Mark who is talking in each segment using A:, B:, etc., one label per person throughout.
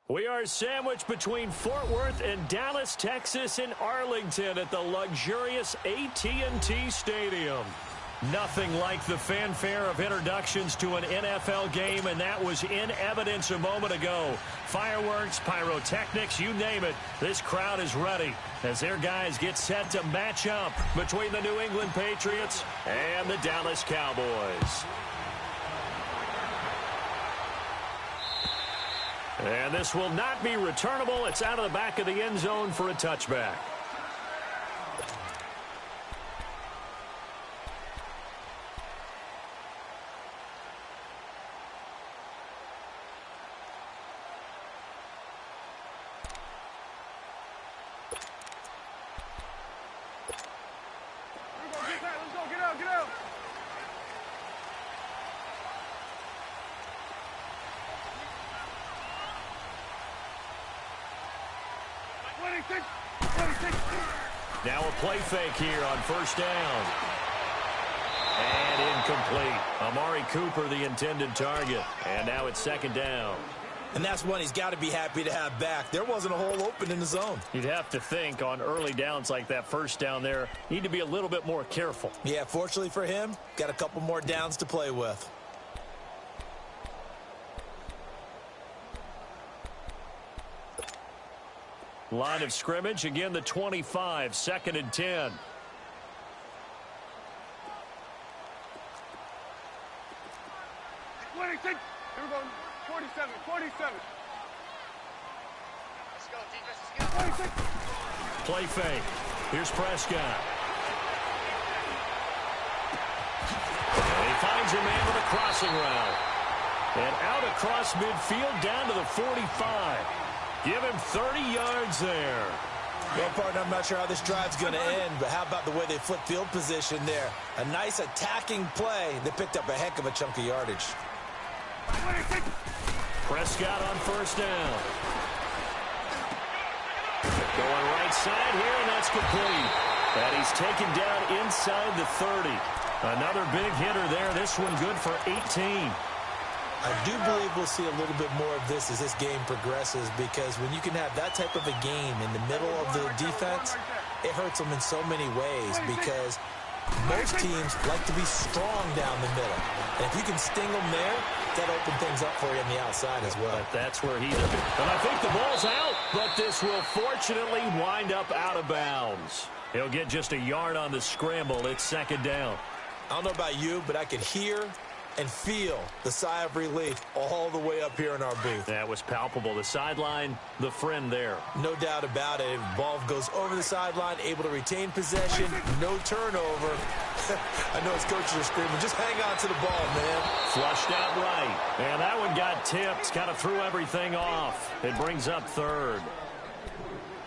A: We are sandwiched between Fort Worth and Dallas, Texas, and Arlington at the luxurious AT&T Stadium. Nothing like the fanfare of introductions to an NFL game, and that was in evidence a moment ago. Fireworks, pyrotechnics, you name it. This crowd is ready as their guys get set to match up between the New England Patriots and the Dallas Cowboys. And this will not be returnable. It's out of the back of the end zone for a touchback. Now a play fake here on first down. And incomplete. Amari Cooper, the intended target. And now it's second down.
B: And that's one he's got to be happy to have back. There wasn't a hole open in the zone.
A: You'd have to think on early downs like that first down there, need to be a little bit more careful.
B: Yeah, fortunately for him, got a couple more downs to play with.
A: Line of scrimmage, again the 25, second and 10.
C: Here we go, 47. Let's go, defense, let's go.
A: Play fake. Here's Prescott. And he finds a man with a crossing route. And out across midfield down to the 45. Give him 30 yards there.
B: Well, partner, I'm not sure how this drive's going to end, but how about the way they flip field position there? A nice attacking play. They picked up a heck of a chunk of yardage.
A: Prescott on first down. Going right side here, and that's complete. And he's taken down inside the 30. Another big hitter there. This one good for 18.
B: I do believe we'll see a little bit more of this as this game progresses, because when you can have that type of a game in the middle of the defense, it hurts them in so many ways, because most teams like to be strong down the middle. And if you can sting them there, that opens things up for you on the outside as well.
A: But that's where he's... And I think the ball's out, but this will fortunately wind up out of bounds. He'll get just a yard on the scramble. It's second down.
B: I don't know about you, but I could hear and feel the sigh of relief all the way up here in our booth.
A: That was palpable. The sideline, the friend there.
B: No doubt about it. Ball goes over the sideline, able to retain possession, no turnover. I know his coaches are screaming, just hang on to the ball, man.
A: Flushed out right. And that one got tipped, kind of threw everything off. It brings up third.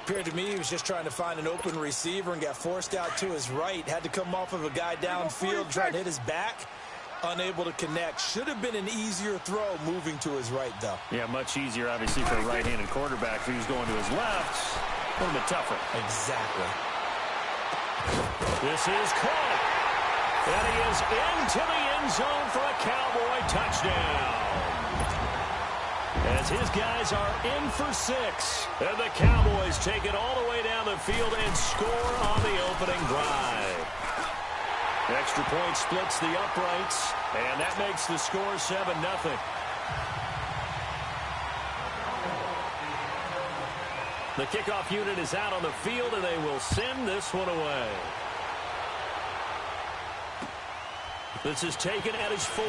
B: Appeared to me he was just trying to find an open receiver and got forced out to his right. Had to come off of a guy downfield, trying to hit his back. Unable to connect. Should have been an easier throw moving to his right, though.
A: Yeah, much easier, obviously, for a right-handed quarterback. If he was going to his left, a little bit tougher.
B: Exactly.
A: This is caught. And he is into the end zone for a Cowboy touchdown. As his guys are in for 6. And the Cowboys take it all the way down the field and score on the opening drive. Extra point splits the uprights, and that makes the score 7-0. The kickoff unit is out on the field, and they will send this one away. This is taken at his 4.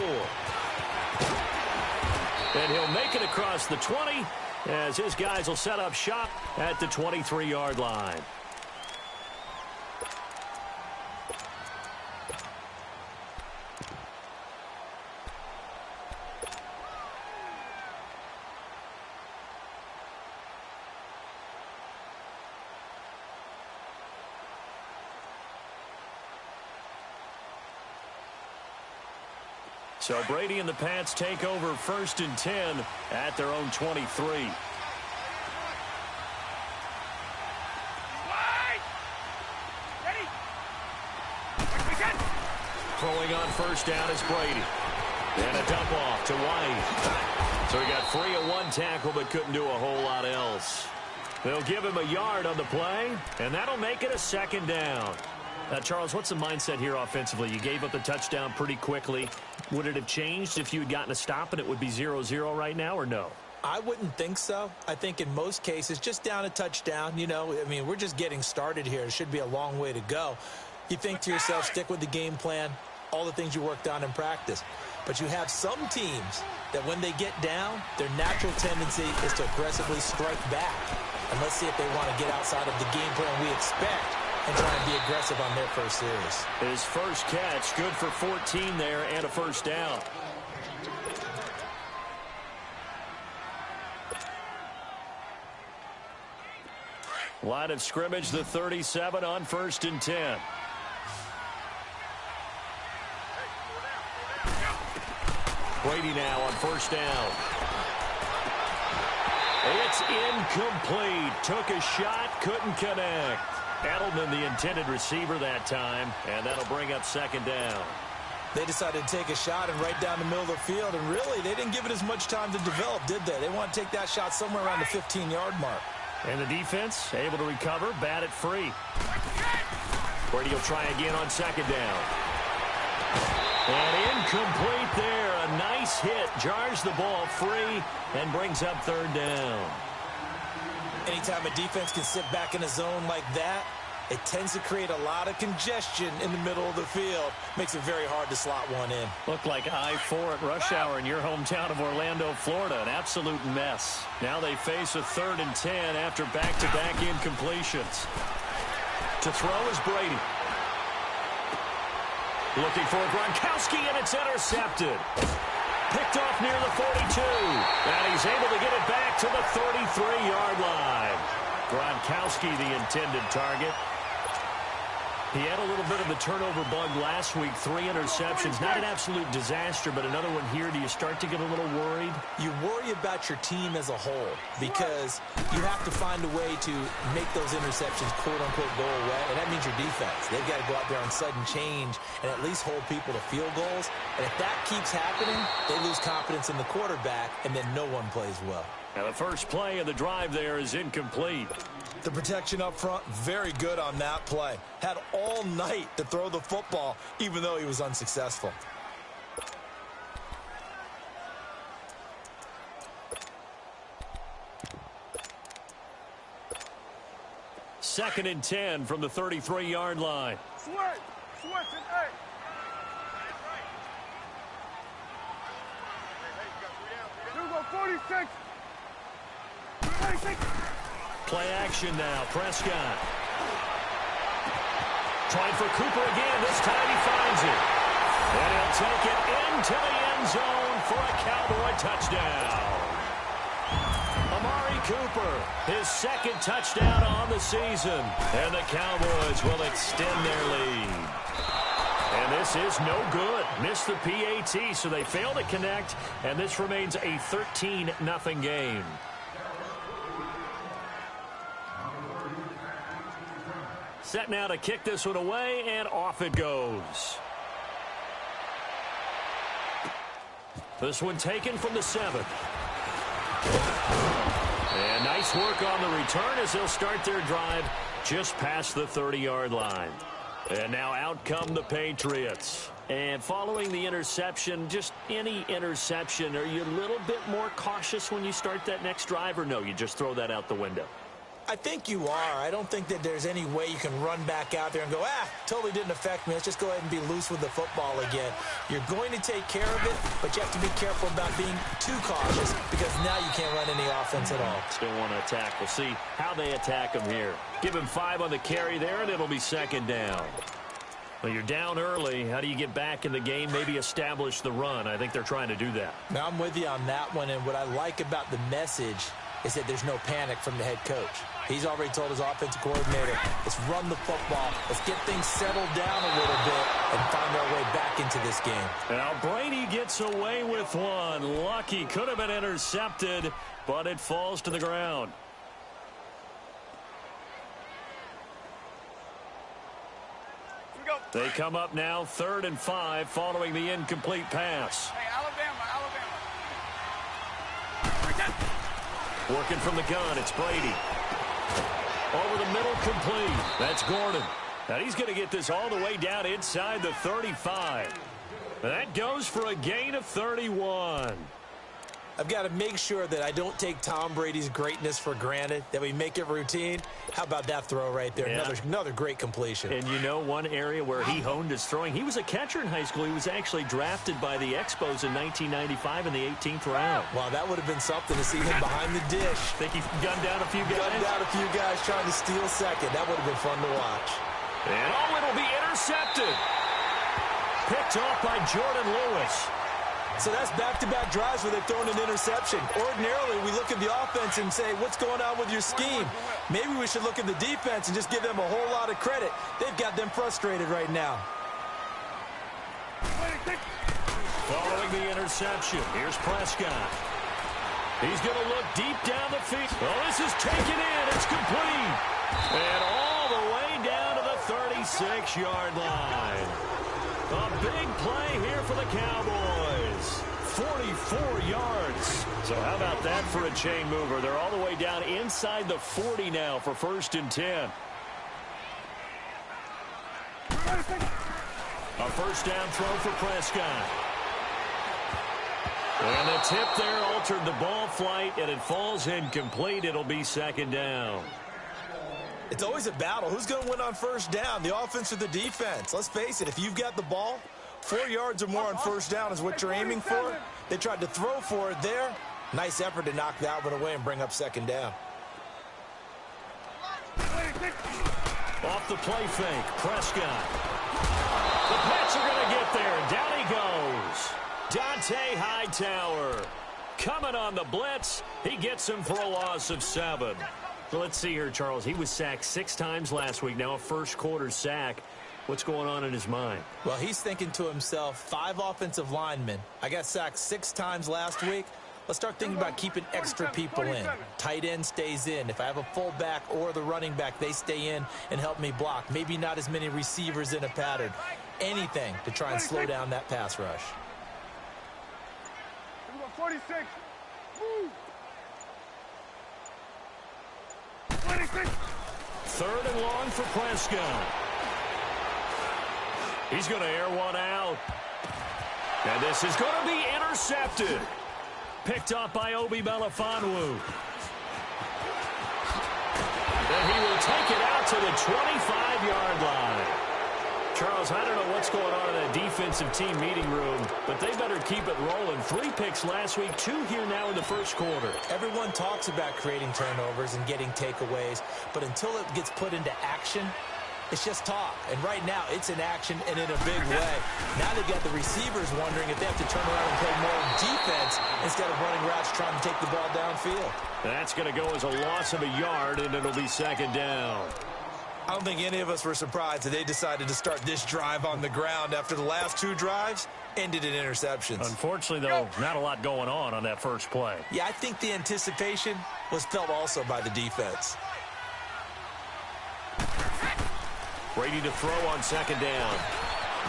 A: And he'll make it across the 20, as his guys will set up shop at the 23-yard line. So Brady and the Pats take over first and 10 at their own 23. Throwing on first down is Brady. And a dump off to White. So he got free of one tackle but couldn't do a whole lot else. They'll give him a yard on the play, and that'll make it a second down. Now, Charles, what's the mindset here offensively? You gave up the touchdown pretty quickly. Would it have changed if you had gotten a stop and it would be 0-0 right now, or no?
B: I wouldn't think so. I think in most cases, just down a touchdown, you know, I mean, we're just getting started here. It should be a long way to go. You think to yourself, stick with the game plan, all the things you worked on in practice. But you have some teams that when they get down, their natural tendency is to aggressively strike back. And let's see if they want to get outside of the game plan we expect and try and be aggressive on their first series.
A: His first catch, good for 14 there and a first down. Line of scrimmage, the 37 on 1st and 10. Brady now on 1st down. It's incomplete. Took a shot, couldn't connect. Edelman, the intended receiver that time, and that'll bring up 2nd down.
B: They decided to take a shot and right down the middle of the field, and really, they didn't give it as much time to develop, did they? They want to take that shot somewhere around the 15-yard mark.
A: And the defense able to recover, bat it free. Brady will try again on 2nd down. And incomplete there. A nice hit. Jars the ball free and brings up 3rd down.
B: Anytime a defense can sit back in a zone like that, it tends to create a lot of congestion in the middle of the field. Makes it very hard to slot one in.
A: Looked like I-4 at rush hour in your hometown of Orlando, Florida. An absolute mess. Now they face a 3rd and 10 after back-to-back incompletions. To throw is Brady. Looking for Gronkowski, and it's intercepted. Picked off near the 42. And he's able to get it back to the 33-yard line. Gronkowski, the intended target. He had a little bit of the turnover bug last week. 3 interceptions. Not an absolute disaster, but another one here. Do you start to get a little worried?
B: You worry about your team as a whole because you have to find a way to make those interceptions, quote-unquote, go away, and that means your defense. They've got to go out there on sudden change and at least hold people to field goals. And if that keeps happening, they lose confidence in the quarterback, and then no one plays well.
A: Now the first play of the drive there is incomplete.
B: The protection up front, very good on that play. Had all night to throw the football, even though he was unsuccessful.
A: Second and 10 from the 33-yard line.
C: Switch and hey. Here we go, 46. 46.
A: Play action now. Prescott. Trying for Cooper again. This time he finds it. And he'll take it into the end zone for a Cowboy touchdown. Amari Cooper, his 2nd touchdown on the season. And the Cowboys will extend their lead. And this is no good. Missed the PAT, so they fail to connect. And this remains a 13-0 game. Set now to kick this one away, and off it goes. This one taken from the 7. And nice work on the return as they'll start their drive just past the 30-yard line. And now out come the Patriots. And following the interception, just any interception, are you a little bit more cautious when you start that next drive, or no, you just throw that out the window?
B: I think you are. I don't think that there's any way you can run back out there and go, totally didn't affect me. Let's just go ahead and be loose with the football again. You're going to take care of it, but you have to be careful about being too cautious because now you can't run any offense at all.
A: Still want to attack. We'll see how they attack him here. Give him 5 on the carry there, and it'll be 2nd down. Well, you're down early. How do you get back in the game, maybe establish the run? I think they're trying to do that.
B: Now, I'm with you on that one, and what I like about the message is that there's no panic from the head coach. He's already told his offensive coordinator, let's run the football, let's get things settled down a little bit and find our way back into this game.
A: Now Brady gets away with one. Lucky, could have been intercepted, but it falls to the ground. They come up now 3rd and 5 following the incomplete pass.
C: Hey, Alabama.
A: Working from the gun, it's Brady. Over the middle, complete. That's Gordon. Now he's going to get this all the way down inside the 35. That goes for a gain of 31.
B: I've got to make sure that I don't take Tom Brady's greatness for granted, that we make it routine. How about that throw right there?
A: Yeah.
B: Another great completion.
A: And you know one area where he honed his throwing? He was a catcher in high school. He was actually drafted by the Expos in 1995 in the 18th round.
B: Wow, that would have been something to see him behind the dish.
A: Think he gunned down a few guys?
B: Gunned down a few guys trying to steal second. That would have been fun to watch.
A: And it'll be intercepted. Picked off by Jordan Lewis.
B: So that's back-to-back drives where they've thrown an interception. Ordinarily, we look at the offense and say, what's going on with your scheme? Maybe we should look at the defense and just give them a whole lot of credit. They've got them frustrated right now.
A: Following the interception, here's Prescott. He's going to look deep down the field. Well, this is taken in. It's complete. And all the way down to the 36-yard line. A big play here for the Cowboys. 44 yards. So how about that for a chain mover? They're all the way down inside the 40 now for 1st and 10. A first down throw for Prescott. And the tip there altered the ball flight, and it falls incomplete. It'll be 2nd down.
B: It's always a battle. Who's going to win on 1st down, the offense or the defense? Let's face it, if you've got the ball, 4 yards or more on 1st down is what you're aiming for. They tried to throw for it there. Nice effort to knock that one away and bring up 2nd down.
A: Off the play fake, Prescott. The Pats are going to get there, and down he goes. Dante Hightower coming on the blitz. He gets him for a loss of 7. So let's see here, Charles. He was sacked 6 times last week. Now a first-quarter sack. What's going on in his mind?
B: Well, he's thinking to himself, 5 offensive linemen. I got sacked 6 times last week. Let's start thinking about keeping extra people in. Tight end stays in. If I have a fullback or the running back, they stay in and help me block. Maybe not as many receivers in a pattern. Anything to try and slow down that pass rush.
C: 46. Move. 26.
A: 3rd and long for Prescott. He's going to air one out. And this is going to be intercepted. Picked up by Obi Melifonwu. And he will take it out to the 25-yard line. Charles, I don't know what's going on in that defensive team meeting room, but they better keep it rolling. 3 picks last week, 2 here now in the first quarter.
B: Everyone talks about creating turnovers and getting takeaways, but until it gets put into action, it's just talk. And right now, it's in action and in a big way. Now they've got the receivers wondering if they have to turn around and play more defense instead of running routes trying to take the ball downfield.
A: That's going to go as a loss of a yard, and it'll be 2nd down.
B: I don't think any of us were surprised that they decided to start this drive on the ground after the last 2 drives ended in interceptions.
A: Unfortunately, though, not a lot going on that first play.
B: Yeah, I think the anticipation was felt also by the defense.
A: Brady to throw on 2nd down.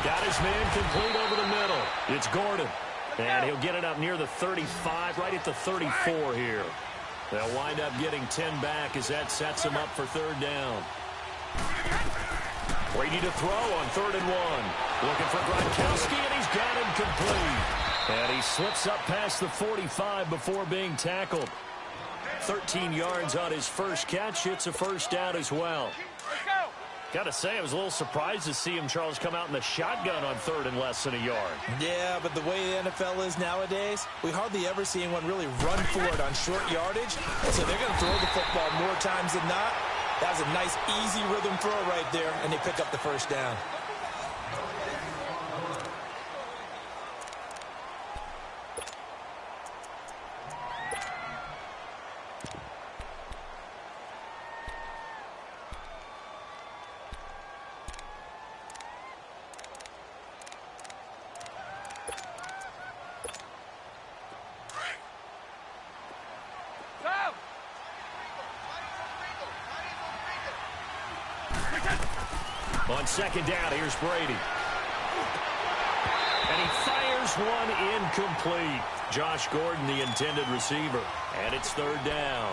A: Got his man complete over the middle. It's Gordon. And he'll get it up near the 35, right at the 34 here. They'll wind up getting 10 back as that sets him up for 3rd down. Brady to throw on 3rd and 1. Looking for Gronkowski, and he's got him complete. And he slips up past the 45 before being tackled. 13 yards on his first catch. It's a 1st down as well. Got to say, I was a little surprised to see him, Charles, come out in the shotgun on 3rd and less than a yard.
B: Yeah, but the way the NFL is nowadays, we hardly ever see anyone really run for it on short yardage. So they're going to throw the football more times than not. That was a nice, easy rhythm throw right there, and they pick up the 1st down.
A: On 2nd down, here's Brady. And he fires this one incomplete. Josh Gordon, the intended receiver. And it's third down.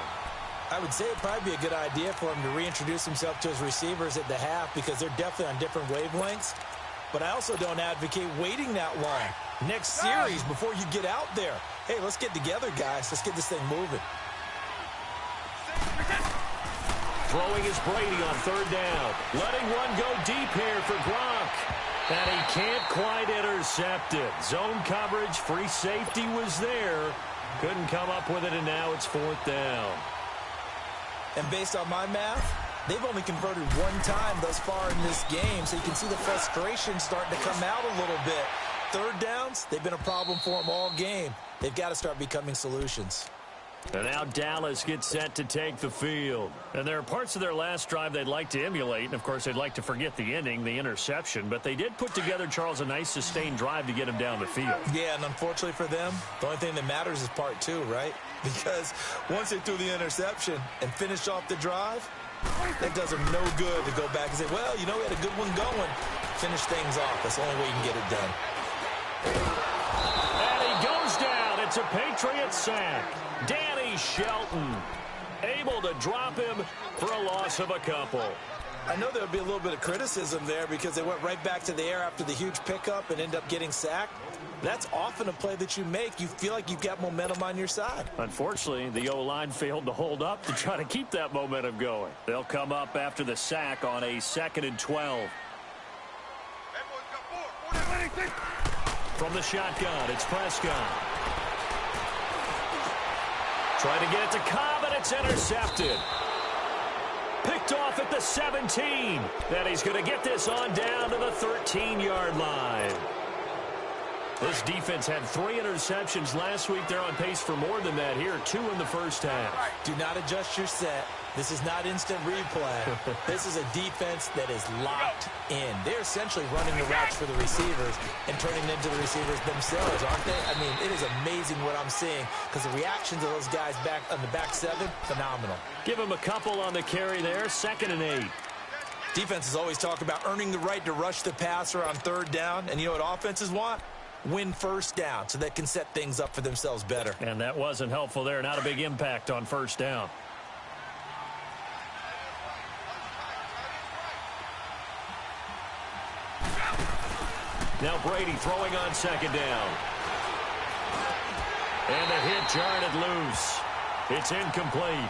B: I would say it'd probably be a good idea for him to reintroduce himself to his receivers at the half because they're definitely on different wavelengths. But I also don't advocate waiting that long. Next series, before you get out there. Hey, let's get together, guys. Let's get this thing moving.
A: Throwing is Brady on third down. Letting one go deep here for Gronk. And he can't quite intercept it. Zone coverage, free safety was there. Couldn't come up with it, and now it's fourth down.
B: And based on my math, they've only converted one time thus far in this game, so you can see the frustration starting to come out a little bit. Third downs, they've been a problem for them all game. They've got to start becoming solutions.
A: And now Dallas gets set to take the field. And there are parts of their last drive they'd like to emulate. And, of course, they'd like to forget the ending, the interception. But they did put together, Charles, a nice sustained drive to get him down the field.
B: Yeah, and unfortunately for them, the only thing that matters is part two, right? Because once they threw the interception and finished off the drive, that does them no good to go back and say, well, you know, we had a good one going. Finish things off. That's the only way you can get it done.
A: And he goes down. It's a Patriot sack. Danny Shelton able to drop him for a loss of a couple.
B: I know there would be a little bit of criticism there because they went right back to the air after the huge pickup and end up getting sacked. That's often a play that you make. You feel like you've got momentum on your side.
A: Unfortunately, the O-line failed to hold up to try to keep that momentum going. They'll come up after the sack on a 2nd and 12. From the shotgun, it's Prescott. Trying to get it to Cobb, and it's intercepted. Picked off at the 17. And he's going to get this on down to the 13-yard line. This defense had 3 interceptions last week. They're on pace for more than that here, 2 in the first half.
B: Do not adjust your set. This is not instant replay. This is a defense that is locked in. They're essentially running the routes for the receivers and turning them into the receivers themselves, aren't they? I mean, it is amazing what I'm seeing because the reactions of those guys back on the back 7, phenomenal.
A: Give them a couple on the carry there, 2nd and 8.
B: Defenses always talk about earning the right to rush the passer on third down, and you know what offenses want? Win first down so they can set things up for themselves better.
A: And that wasn't helpful there. Not a big impact on first down. Now Brady throwing on 2nd down. And the hit jarred it loose. It's incomplete.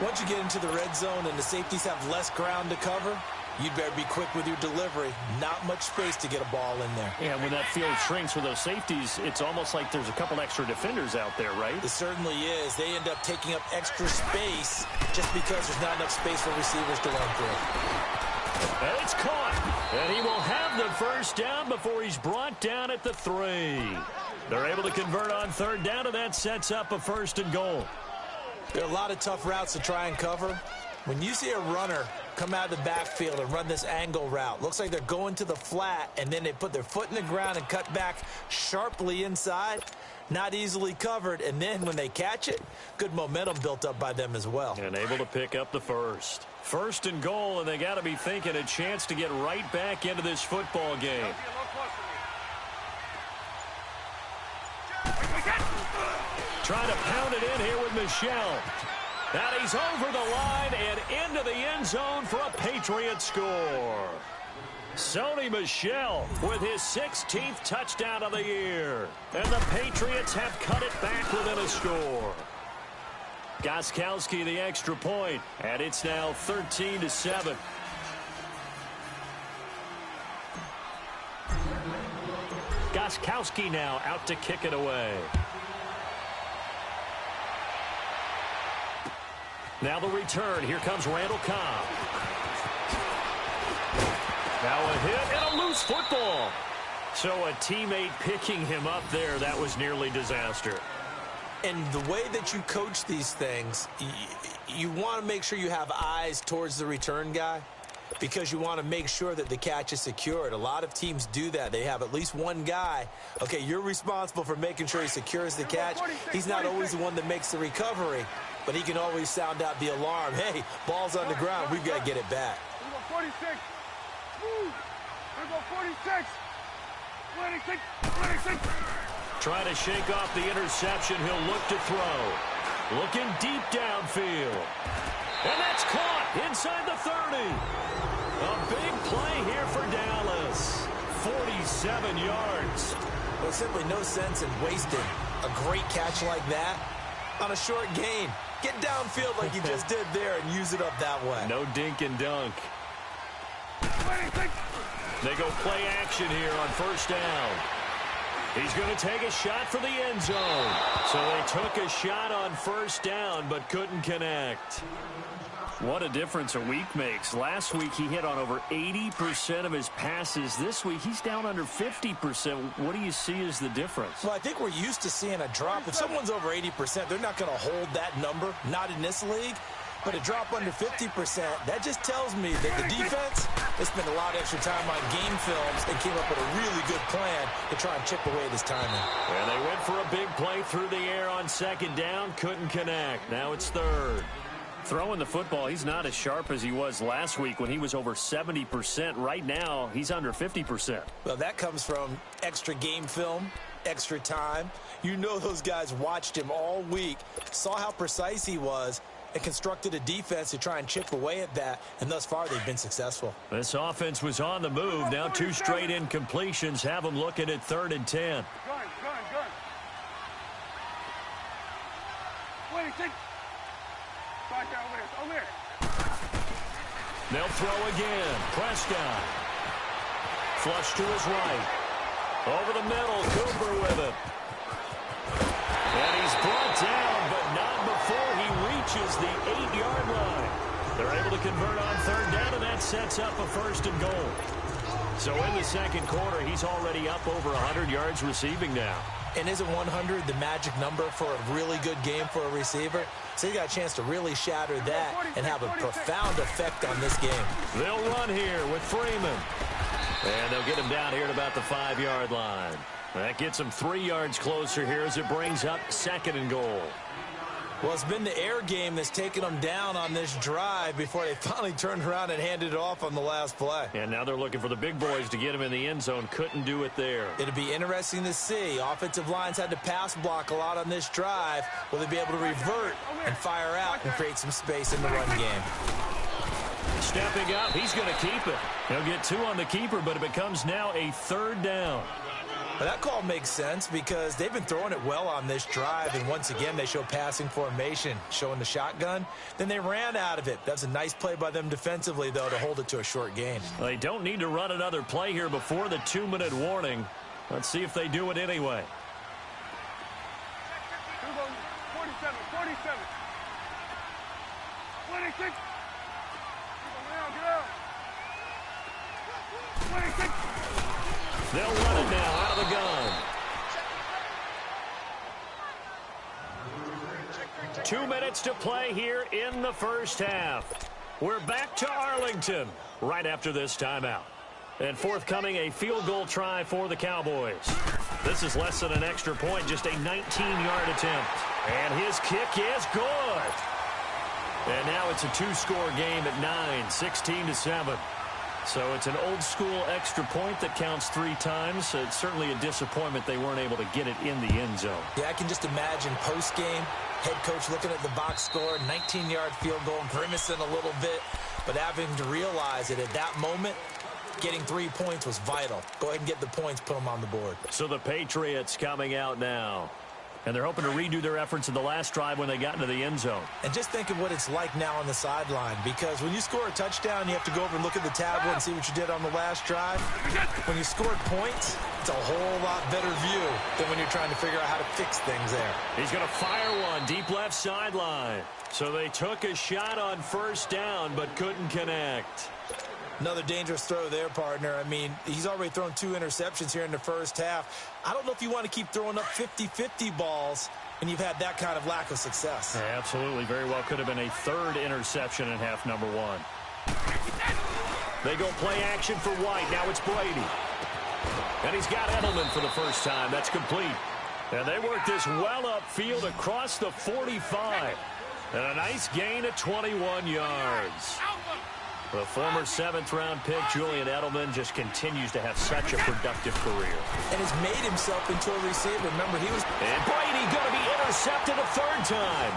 B: Once you get into the red zone and the safeties have less ground to cover, you'd better be quick with your delivery. Not much space to get a ball in there.
A: Yeah, when that field shrinks with those safeties, it's almost like there's a couple extra defenders out there, right?
B: It certainly is. They end up taking up extra space just because there's not enough space for receivers to run through.
A: And it's caught. And he will have the first down before he's brought down at the 3. They're able to convert on third down, and that sets up a 1st and goal.
B: There are a lot of tough routes to try and cover. When you see a runner come out of the backfield and run this angle route, looks like they're going to the flat, and then they put their foot in the ground and cut back sharply inside. Not easily covered, and then when they catch it, good momentum built up by them as well.
A: And able to pick up the first. 1st and goal, and they got to be thinking a chance to get right back into this football game. Trying to pound it in here with Michel. And he's over the line and into the end zone for a Patriot score. Sony Michel with his 16th touchdown of the year. And the Patriots have cut it back within a score. Gostkowski the extra point, and it's now 13-7. Gostkowski now out to kick it away. Now the return. Here comes Randall Cobb. Now a hit and a loose football. So a teammate picking him up there, that was nearly disaster.
B: And the way that you coach these things, you want to make sure you have eyes towards the return guy because you want to make sure that the catch is secured. A lot of teams do that. They have at least one guy. Okay, you're responsible for making sure he secures the catch. He's not always the one that makes the recovery, but he can always sound out the alarm. Hey, ball's on the ground. We've got to get it back.
C: 46. Move. 46. 26, 26.
A: Trying to shake off the interception. He'll look to throw. Looking deep downfield. And that's caught inside the 30. A big play here for Dallas. 47 yards.
B: Well, simply no sense in wasting a great catch like that on a short gain. Get downfield like you just did there and use it up that way.
A: No dink and dunk.
C: 26.
A: They go play action here on first down. He's going to take a shot for the end zone. So they took a shot on first down but couldn't connect. What a difference a week makes. Last week he hit on over 80% of his passes. This week he's down under 50%. What do you see as the difference?
B: Well, I think we're used to seeing a drop. If someone's over 80%, they're not going to hold that number, not in this league. But a drop under 50%, that just tells me that the defense, they spent a lot of extra time on game films and came up with a really good plan to try and chip away this timing.
A: And they went for a big play through the air on second down, couldn't connect. Now it's third. Throwing the football, he's not as sharp as he was last week when he was over 70%. Right now, he's under 50%.
B: Well, that comes from extra game film, extra time. You know those guys watched him all week, saw how precise he was, and constructed a defense to try and chip away at that, and thus far they've been successful.
A: This offense was on the move. Now 2 straight incompletions have them looking at 3rd and 10.
C: Gun. 26. Back down over there.
A: They'll throw again. Prescott. Flush to his right. Over the middle, Cooper with it. And he's brought down, but not before he reaches the 8-yard line. They're able to convert on 3rd down, and that sets up a 1st and goal. So in the second quarter, he's already up over 100 yards receiving now.
B: And isn't 100 the magic number for a really good game for a receiver? So he got a chance to really shatter that and have a profound effect on this game.
A: They'll run here with Freeman. And they'll get him down here at about the 5-yard line. That gets him 3 yards closer here as it brings up 2nd and goal.
B: Well, it's been the air game that's taken them down on this drive before they finally turned around and handed it off on the last play.
A: And now they're looking for the big boys to get him in the end zone. Couldn't do it there.
B: It'll be interesting to see. Offensive lines had to pass block a lot on this drive. Will they be able to revert and fire out and create some space in the run game?
A: Stepping up, he's going to keep it. He'll get 2 on the keeper, but it becomes now a 3rd down.
B: Well, that call makes sense because they've been throwing it well on this drive, and once again they show passing formation, showing the shotgun. Then they ran out of it. That's a nice play by them defensively, though, to hold it to a short gain.
A: They don't need to run another play here before the 2-minute warning. Let's see if they do it anyway.
C: 47, 47. 26. Get out. 26.
A: They'll run it now out of the gun. 2 minutes to play here in the first half. We're back to Arlington right after this timeout. And forthcoming, a field goal try for the Cowboys. This is less than an extra point, just a 19-yard attempt. And his kick is good. And now it's a 2-score game at 9, 16-7. So it's an old-school extra point that counts 3 times. It's certainly a disappointment they weren't able to get it in the end zone.
B: Yeah, I can just imagine post-game, head coach looking at the box score, 19-yard field goal, grimacing a little bit, but having to realize that at that moment, getting 3 points was vital. Go ahead and get the points, put them on the board.
A: So the Patriots coming out now. And they're hoping to redo their efforts in the last drive when they got into the end zone.
B: And just think of what it's like now on the sideline, because when you score a touchdown, you have to go over and look at the tablet and see what you did on the last drive. When you scored points, it's a whole lot better view than when you're trying to figure out how to fix things there.
A: He's going to fire one deep left sideline. So they took a shot on first down but couldn't connect.
B: Another dangerous throw there, partner. I mean, he's already thrown 2 interceptions here in the first half. I don't know if you want to keep throwing up 50-50 balls when you've had that kind of lack of success.
A: Yeah, absolutely. Very well could have been a 3rd interception in half number 1. They go play action for White. Now it's Brady. And he's got Edelman for the first time. That's complete. And they work this well upfield across the 45. And a nice gain of 21 yards. The former 7th-round pick, Julian Edelman, just continues to have such a productive career.
B: And has made himself into a receiver. Remember, he was...
A: And Brady going to be intercepted a third time.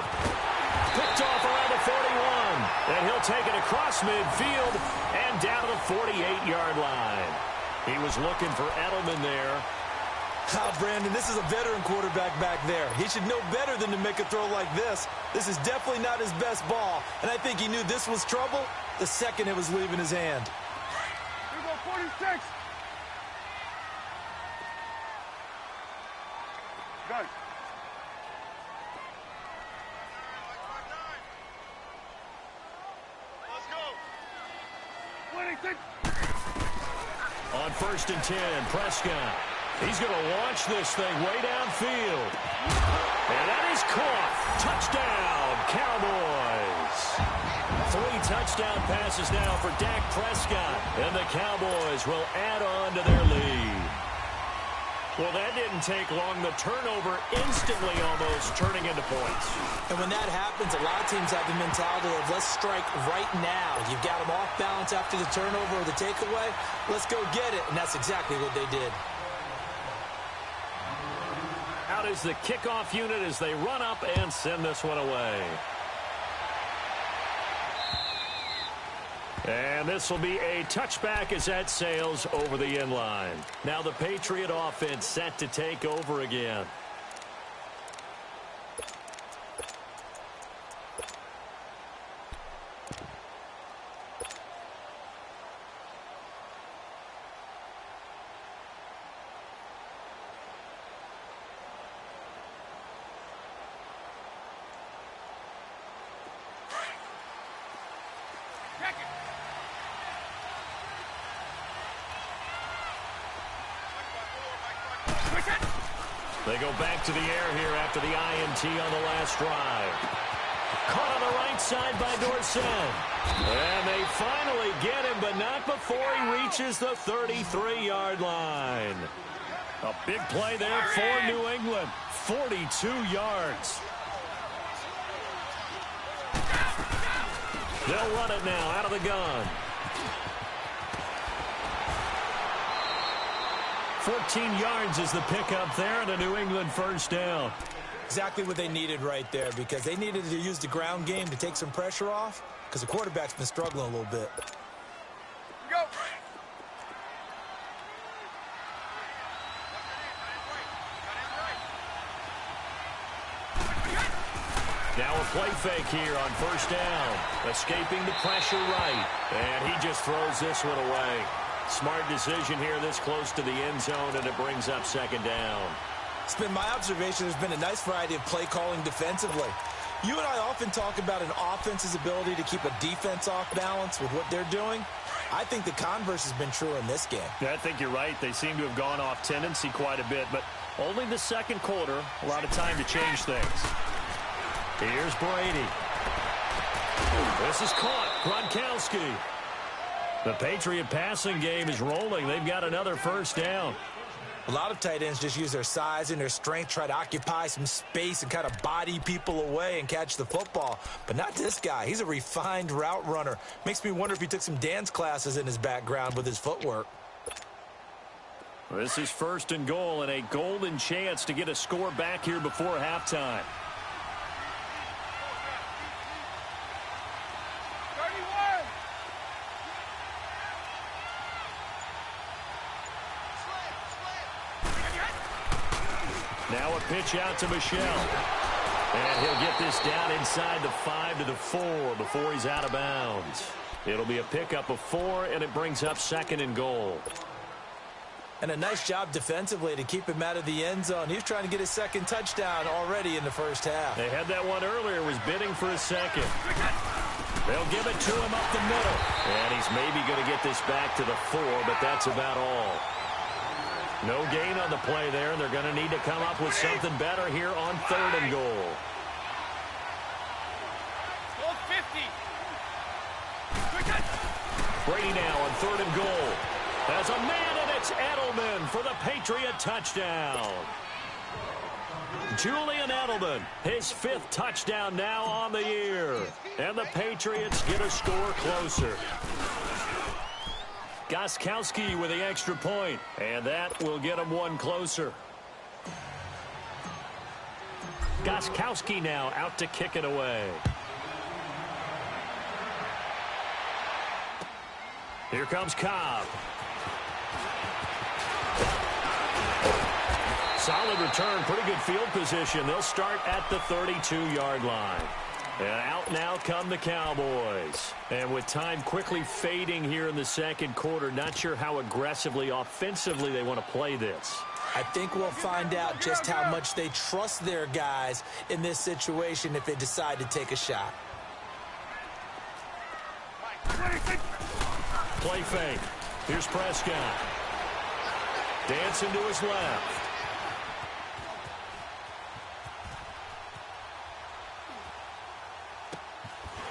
A: Picked off around the 41. And he'll take it across midfield and down to the 48-yard line. He was looking for Edelman there.
B: Brandon, this is a veteran quarterback back there. He should know better than to make a throw like this. This is definitely not his best ball. And I think he knew this was trouble the second it was leaving his hand.
C: Here we go, 46. Good. Let's go. 26.
A: On 1st and 10, Prescott. He's going to launch this thing way downfield. And that is caught. Touchdown, Cowboys. 3 touchdown passes now for Dak Prescott. And the Cowboys will add on to their lead. Well, that didn't take long. The turnover instantly almost turning into points.
B: And when that happens, a lot of teams have the mentality of let's strike right now. You've got them off balance after the turnover or the takeaway. Let's go get it. And that's exactly what they did.
A: Out is the kickoff unit as they run up and send this one away. And this will be a touchback as that sails over the end line. Now the Patriot offense set to take over again. They go back to the air here after the INT on the last drive. Caught on the right side by Dorsett. And they finally get him, but not before he reaches the 33-yard line. A big play there for New England. 42 yards. They'll run it now out of the gun. 14 yards is the pickup there and a New England first down.
B: Exactly what they needed right there because they needed to use the ground game to take some pressure off because the quarterback's been struggling a little bit.
C: Go.
A: Now a play fake here on first down. Escaping the pressure right. And he just throws this one away. Smart decision here this close to the end zone, and it brings up second down.
B: It's been my observation there's been a nice variety of play calling defensively. You and I often talk about an offense's ability to keep a defense off balance with what they're doing. I think the converse has been true in this game.
A: Yeah, I think you're right. They seem to have gone off tendency quite a bit, but only the second quarter, a lot of time to change things. Here's Brady. This is caught. Gronkowski. The Patriot passing game is rolling. They've got another first down.
B: A lot of tight ends just use their size and their strength, try to occupy some space and kind of body people away and catch the football. But not this guy. He's a refined route runner. Makes me wonder if he took some dance classes in his background with his footwork.
A: This is 1st and goal and a golden chance to get a score back here before halftime. Now a pitch out to Michel. And he'll get this down inside the 5 to the 4 before he's out of bounds. It'll be a pickup of 4, and it brings up 2nd and goal.
B: And a nice job defensively to keep him out of the end zone. He was trying to get his second touchdown already in the first half.
A: They had that one earlier, was bidding for a second. They'll give it to him up the middle. And he's maybe going to get this back to the 4, but that's about all. No gain on the play there, and they're going to need to come up with something better here on 3rd and goal. Brady now on 3rd and goal. As a man, and it's Edelman for the Patriot touchdown. Julian Edelman, his 5th touchdown now on the year. And the Patriots get a score closer. Gostkowski with the extra point, and that will get them one closer. Gostkowski now out to kick it away. Here comes Cobb. Solid return, pretty good field position. They'll start at the 32-yard line. And out now come the Cowboys. And with time quickly fading here in the second quarter, not sure how aggressively, offensively they want to play this.
B: I think we'll find out just how much they trust their guys in this situation if they decide to take a shot.
A: Play fake. Here's Prescott. Dancing to his left.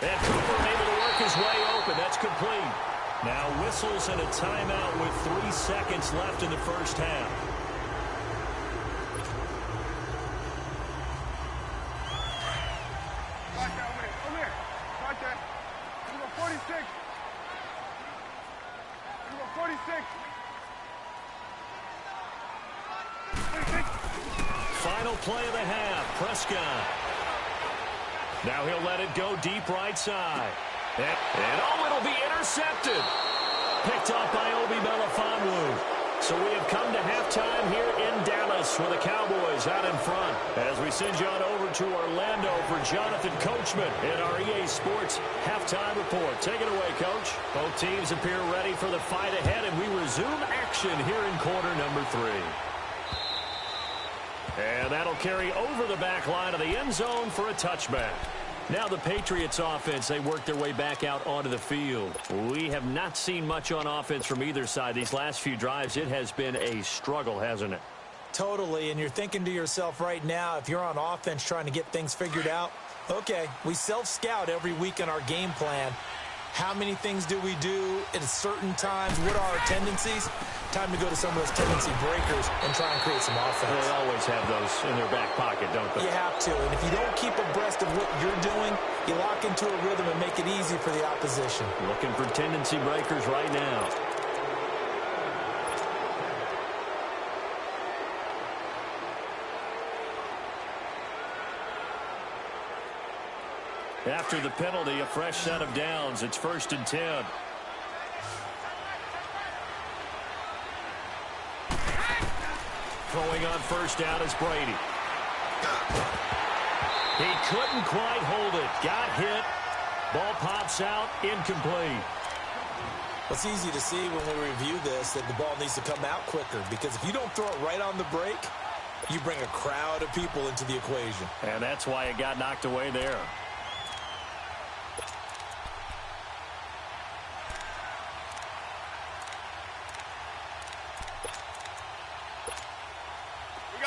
A: And Cooper able to work his way open. That's complete. Now whistles and a timeout with 3 seconds left in the first half.
C: Over here. Right there. Number 46. Number 46. 46.
A: Final play of the half. Prescott. Now he'll let it go deep right side. And oh, it'll be intercepted. Picked off by Obi Melifonwu. So we have come to halftime here in Dallas with the Cowboys out in front. As we send you on over to Orlando for Jonathan Coachman in our EA Sports halftime report. Take it away, Coach. Both teams appear ready for the fight ahead, and we resume action here in quarter number 3. And that'll carry over the back line of the end zone for a touchback. Now the Patriots offense, they work their way back out onto the field. We have not seen much on offense from either side. These last few drives, it has been a struggle, hasn't it?
B: Totally, and you're thinking to yourself right now, if you're on offense trying to get things figured out, okay, we self-scout every week in our game plan. How many things do we do at certain times? What are our tendencies? Time to go to some of those tendency breakers and try and create some offense.
A: They always have those in their back pocket, don't they?
B: You have to, and if you don't keep abreast of what you're doing, you lock into a rhythm and make it easy for the opposition.
A: Looking for tendency breakers right now. After the penalty, a fresh set of downs. It's 1st and 10. Throwing on first down is Brady. He couldn't quite hold it. Got hit. Ball pops out. Incomplete.
B: It's easy to see when we review this that the ball needs to come out quicker, because if you don't throw it right on the break, you bring a crowd of people into the equation.
A: And that's why it got knocked away there.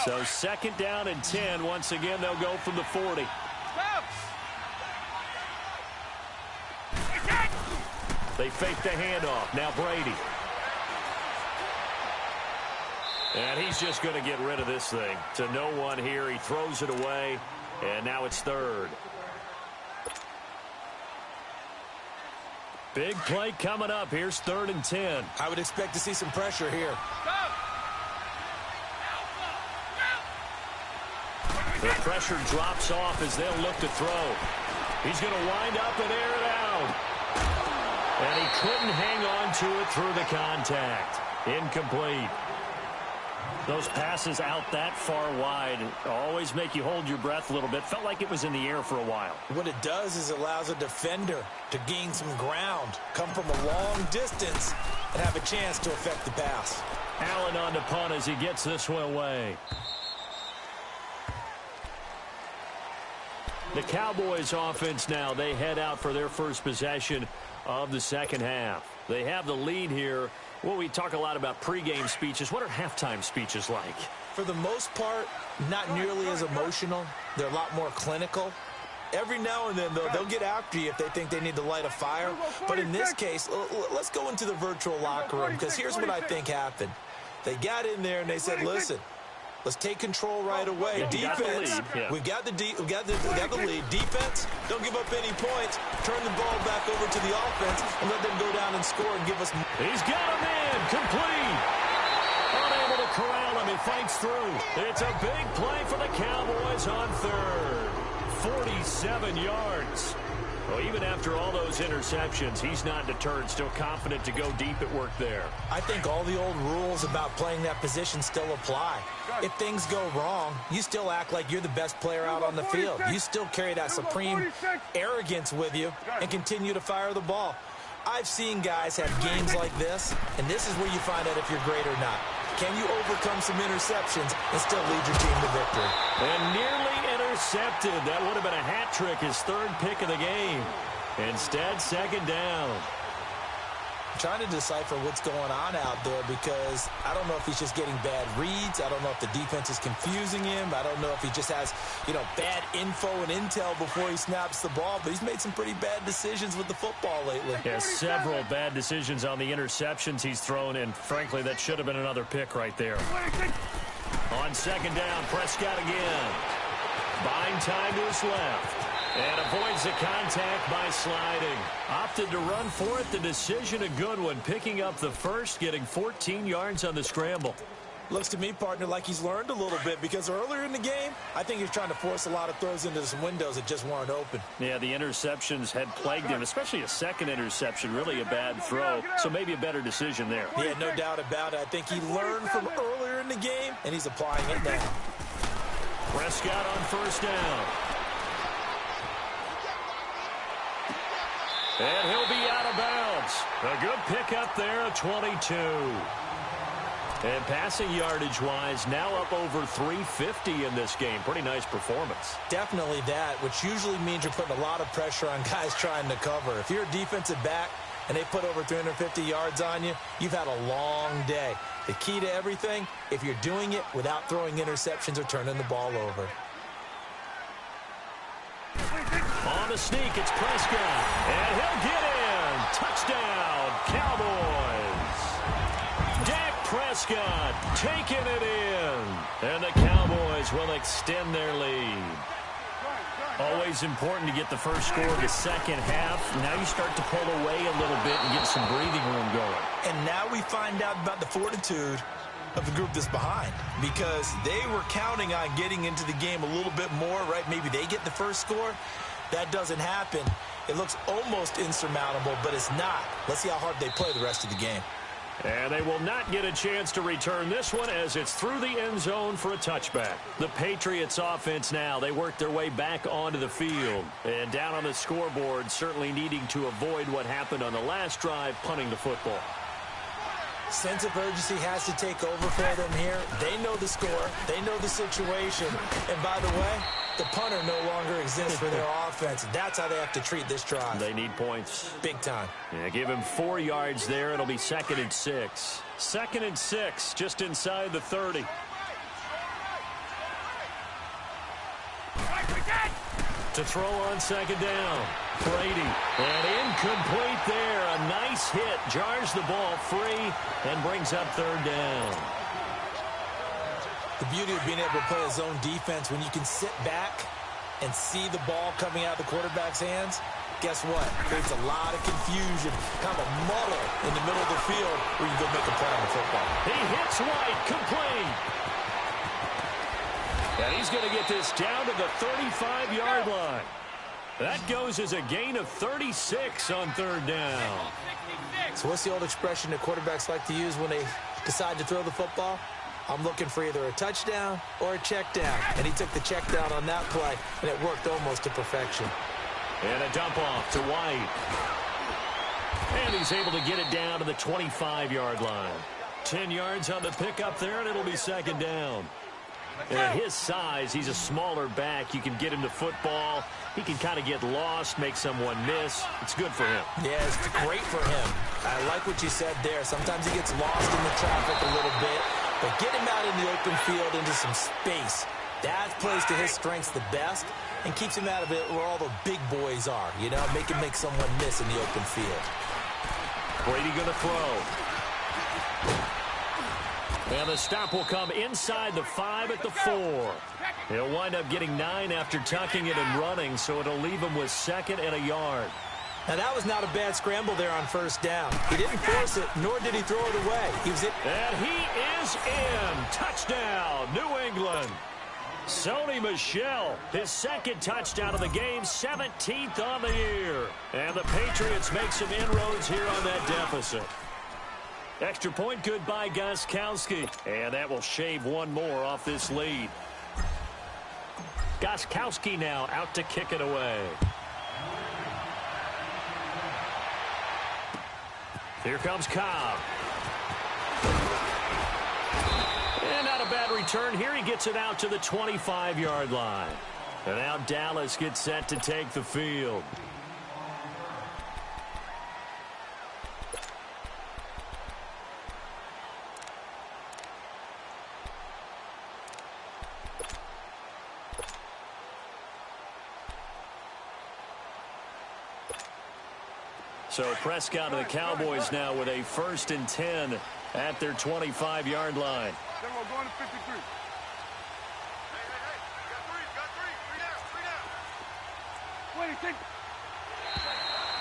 A: So 2nd down and 10. Once again, they'll go from the 40. They fake the handoff. Now Brady. And he's just going to get rid of this thing. To no one here. He throws it away. And now it's 3rd. Big play coming up. Here's 3rd and 10.
B: I would expect to see some pressure here.
A: The pressure drops off as they'll look to throw. He's going to wind up and air it out. And he couldn't hang on to it through the contact. Incomplete. Those passes out that far wide always make you hold your breath a little bit. Felt like it was in the air for a while.
B: What it does is it allows a defender to gain some ground, come from a long distance, and have a chance to affect the pass.
A: Allen on the punt as he gets this one away. The Cowboys offense now, they head out for their first possession of the second half. They have the lead here. Well, we talk a lot about pregame speeches. What are halftime speeches like?
B: For the most part, not nearly as emotional. They're a lot more clinical. Every now and then, though, they'll get after you if they think they need to light a fire. But in this case, let's go into the virtual locker room, because here's what I think happened. They got in there and they said, listen, Let's take control right away.
A: Yeah,
B: Defense, we've got the lead. Defense, don't give up any points. Turn the ball back over to the offense and let them go down and score and give us.
A: He's got a man, complete. Unable to corral him, he fights through. It's a big play for the Cowboys on third. 47 yards. Well, even after all those interceptions, he's not deterred, still confident to go deep at work there.
B: I think all the old rules about playing that position still apply. If things go wrong, you still act like you're the best player out on the field. You still carry that supreme arrogance with you and continue to fire the ball. I've seen guys have games like this, and this is where you find out if you're great or not. Can you overcome some interceptions and still lead your team to victory?
A: And nearly intercepted. That would have been a hat trick, his third pick of the game. Instead, second down.
B: I'm trying to decipher what's going on out there because I don't know if he's just getting bad reads. I don't know if the defense is confusing him. I don't know if he just has, bad info and intel before he snaps the ball. But he's made some pretty bad decisions with the football lately.
A: Yeah, several bad decisions on the interceptions he's thrown, and frankly, that should have been another pick right there. On second down, Prescott again. Buying time to his left. And avoids the contact by sliding. Opted to run for it. The decision a good one. Picking up the first, getting 14 yards on the scramble.
B: Looks to me, partner, like he's learned a little bit because earlier in the game, I think he was trying to force a lot of throws into some windows that just weren't open.
A: Yeah, the interceptions had plagued him, especially a second interception, really a bad throw. So maybe a better decision there.
B: Yeah, no doubt about it. I think he learned from earlier in the game, and he's applying it now.
A: Prescott on first down. And he'll be out of bounds. A good pickup there at 22. And passing yardage-wise, now up over 350 in this game. Pretty nice performance.
B: Definitely that, which usually means you're putting a lot of pressure on guys trying to cover. If you're a defensive back and they put over 350 yards on you, you've had a long day. The key to everything, if you're doing it without throwing interceptions or turning the ball over.
A: On the sneak, it's Prescott. And he'll get in. Touchdown, Cowboys. Dak Prescott taking it in. And the Cowboys will extend their lead. Always important to get the first score of the second half. Now you start to pull away a little bit and get some breathing room going.
B: And now we find out about the fortitude of the group that's behind, because they were counting on getting into the game a little bit more, right? Maybe they get the first score. That doesn't happen. It looks almost insurmountable, but it's not. Let's see how hard they play the rest of the game.
A: And they will not get a chance to return this one as it's through the end zone for a touchback. The Patriots offense now, they work their way back onto the field. And down on the scoreboard, certainly needing to avoid what happened on the last drive, punting the football.
B: Sense of urgency has to take over for them here. They know the score. They know the situation. And by the way, the punter no longer exists for their offense. That's how they have to treat this drive.
A: They need points.
B: Big time.
A: Yeah, give him 4 yards there. It'll be 2nd and 6. 2nd and 6, just inside the 30. To throw on second down. Brady. And incomplete there. A nice hit. Jars the ball free and brings up third down.
B: The beauty of being able to play a zone defense when you can sit back and see the ball coming out of the quarterback's hands, guess what? Creates a lot of confusion, kind of a muddle in the middle of the field where you go make a play on the football.
A: He hits White, complete. And he's going to get this down to the 35-yard line. That goes as a gain of 36 on third down.
B: So what's the old expression that quarterbacks like to use when they decide to throw the football? I'm looking for either a touchdown or a check down. And he took the check down on that play, and it worked almost to perfection.
A: And a dump off to White. And he's able to get it down to the 25-yard line. 10 yards on the pickup there, and it'll be second down. And at his size, he's a smaller back. You can get him to football. He can kind of get lost, make someone miss. It's good for him.
B: Yeah, it's great for him. I like what you said there. Sometimes he gets lost in the traffic a little bit. But get him out in the open field into some space. That plays to his strengths the best and keeps him out of it where all the big boys are. You know, make him make someone miss in the open field.
A: Brady going to throw. And the stop will come inside the 5 at the 4. He'll wind up getting 9 after tucking it and running, so it'll leave him with 2nd and a yard.
B: Now, that was not a bad scramble there on 1st down. He didn't force it, nor did he throw it away. He was in.
A: And he is in. Touchdown, New England. Sony Michel, his 2nd touchdown of the game, 17th on the year. And the Patriots make some inroads here on that deficit. Extra point good by Gostkowski. And that will shave one more off this lead. Gostkowski now out to kick it away. Here comes Cobb. And not a bad return here. He gets it out to the 25-yard line. And now Dallas gets set to take the field. So Prescott and the Cowboys now with a 1st and 10 at their 25-yard line.
C: Then we're going to 53. Hey, got 3 down.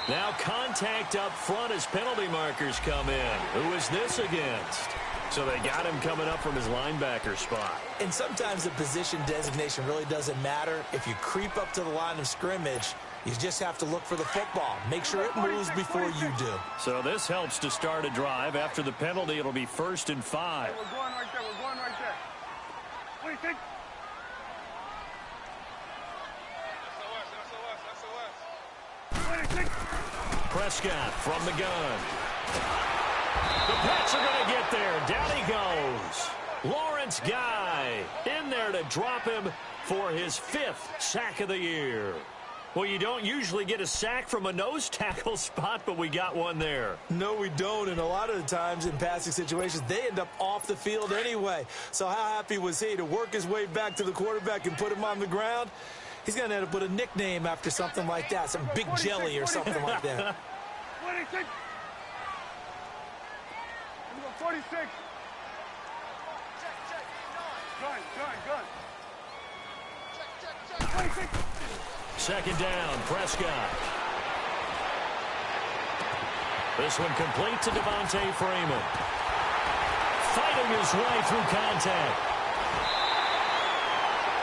A: Now contact up front as penalty markers come in. Who is this against? So they got him coming up from his linebacker spot.
B: And sometimes the position designation really doesn't matter. If you creep up to the line of scrimmage, you just have to look for the football. Make sure it moves before you do.
A: So this helps to start a drive. After the penalty, it'll be 1st and 5.
C: We're going right there. We're going right there. What do you think? What do you think?
A: Prescott from the gun. The Pats are going to get there. Down he goes. Lawrence Guy in there to drop him for his 5th sack of the year. Well, you don't usually get a sack from a nose tackle spot, but we got one there.
B: No, we don't, and a lot of the times in passing situations, they end up off the field anyway. So how happy was he to work his way back to the quarterback and put him on the ground? He's going to end up with a nickname after something like that, some big jelly or something like that.
C: What do you think? 46. Gun. 26.
A: 2nd down, Prescott. This one complete to Devontae Freeman. Fighting his way through contact.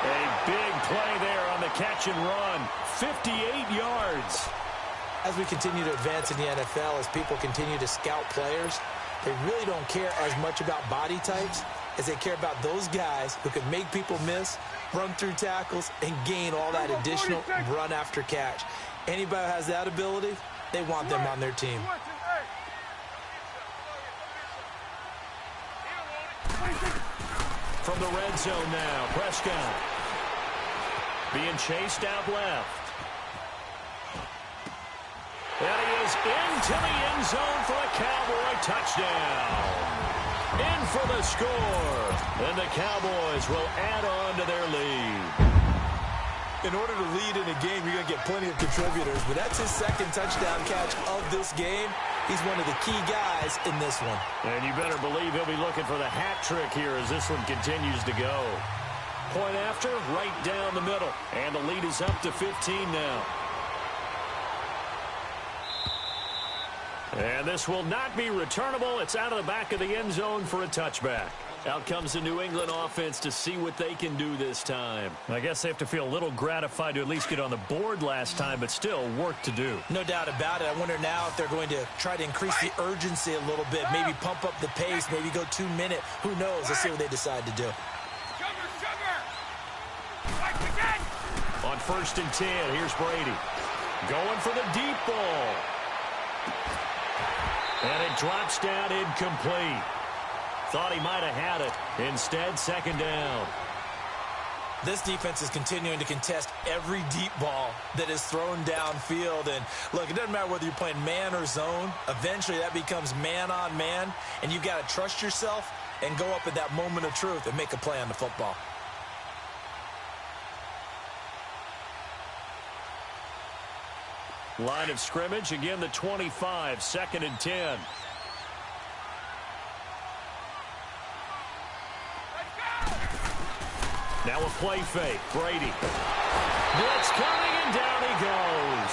A: A big play there on the catch and run. 58 yards.
B: As we continue to advance in the NFL, as people continue to scout players, they really don't care as much about body types as they care about those guys who can make people miss, run through tackles, and gain all that additional run after catch. Anybody who has that ability, they want them on their team.
A: From the red zone now, Prescott being chased out left. And he is into the end zone for a Cowboy touchdown. In for the score. And the Cowboys will add on to their lead.
B: In order to lead in a game, you're going to get plenty of contributors, but that's his 2nd touchdown catch of this game. He's one of the key guys in this one.
A: And you better believe he'll be looking for the hat trick here as this one continues to go. Point after, right down the middle. And the lead is up to 15 now. And this will not be returnable. It's out of the back of the end zone for a touchback. Out comes the New England offense to see what they can do this time. I guess they have to feel a little gratified to at least get on the board last time, but still work to do.
B: No doubt about it. I wonder now if they're going to try to increase the urgency a little bit, maybe pump up the pace, maybe go 2-minute. Who knows? Let's see what they decide to do.
A: On 1st and 10, here's Brady. Going for the deep ball. And it drops down incomplete. Thought he might have had it. Instead, 2nd down.
B: This defense is continuing to contest every deep ball that is thrown downfield. And, look, it doesn't matter whether you're playing man or zone. Eventually, that becomes man on man. And you've got to trust yourself and go up at that moment of truth and make a play on the football.
A: Line of scrimmage, again the 25, 2nd and 10. Now a play fake. Brady. Blitz coming, and down he goes.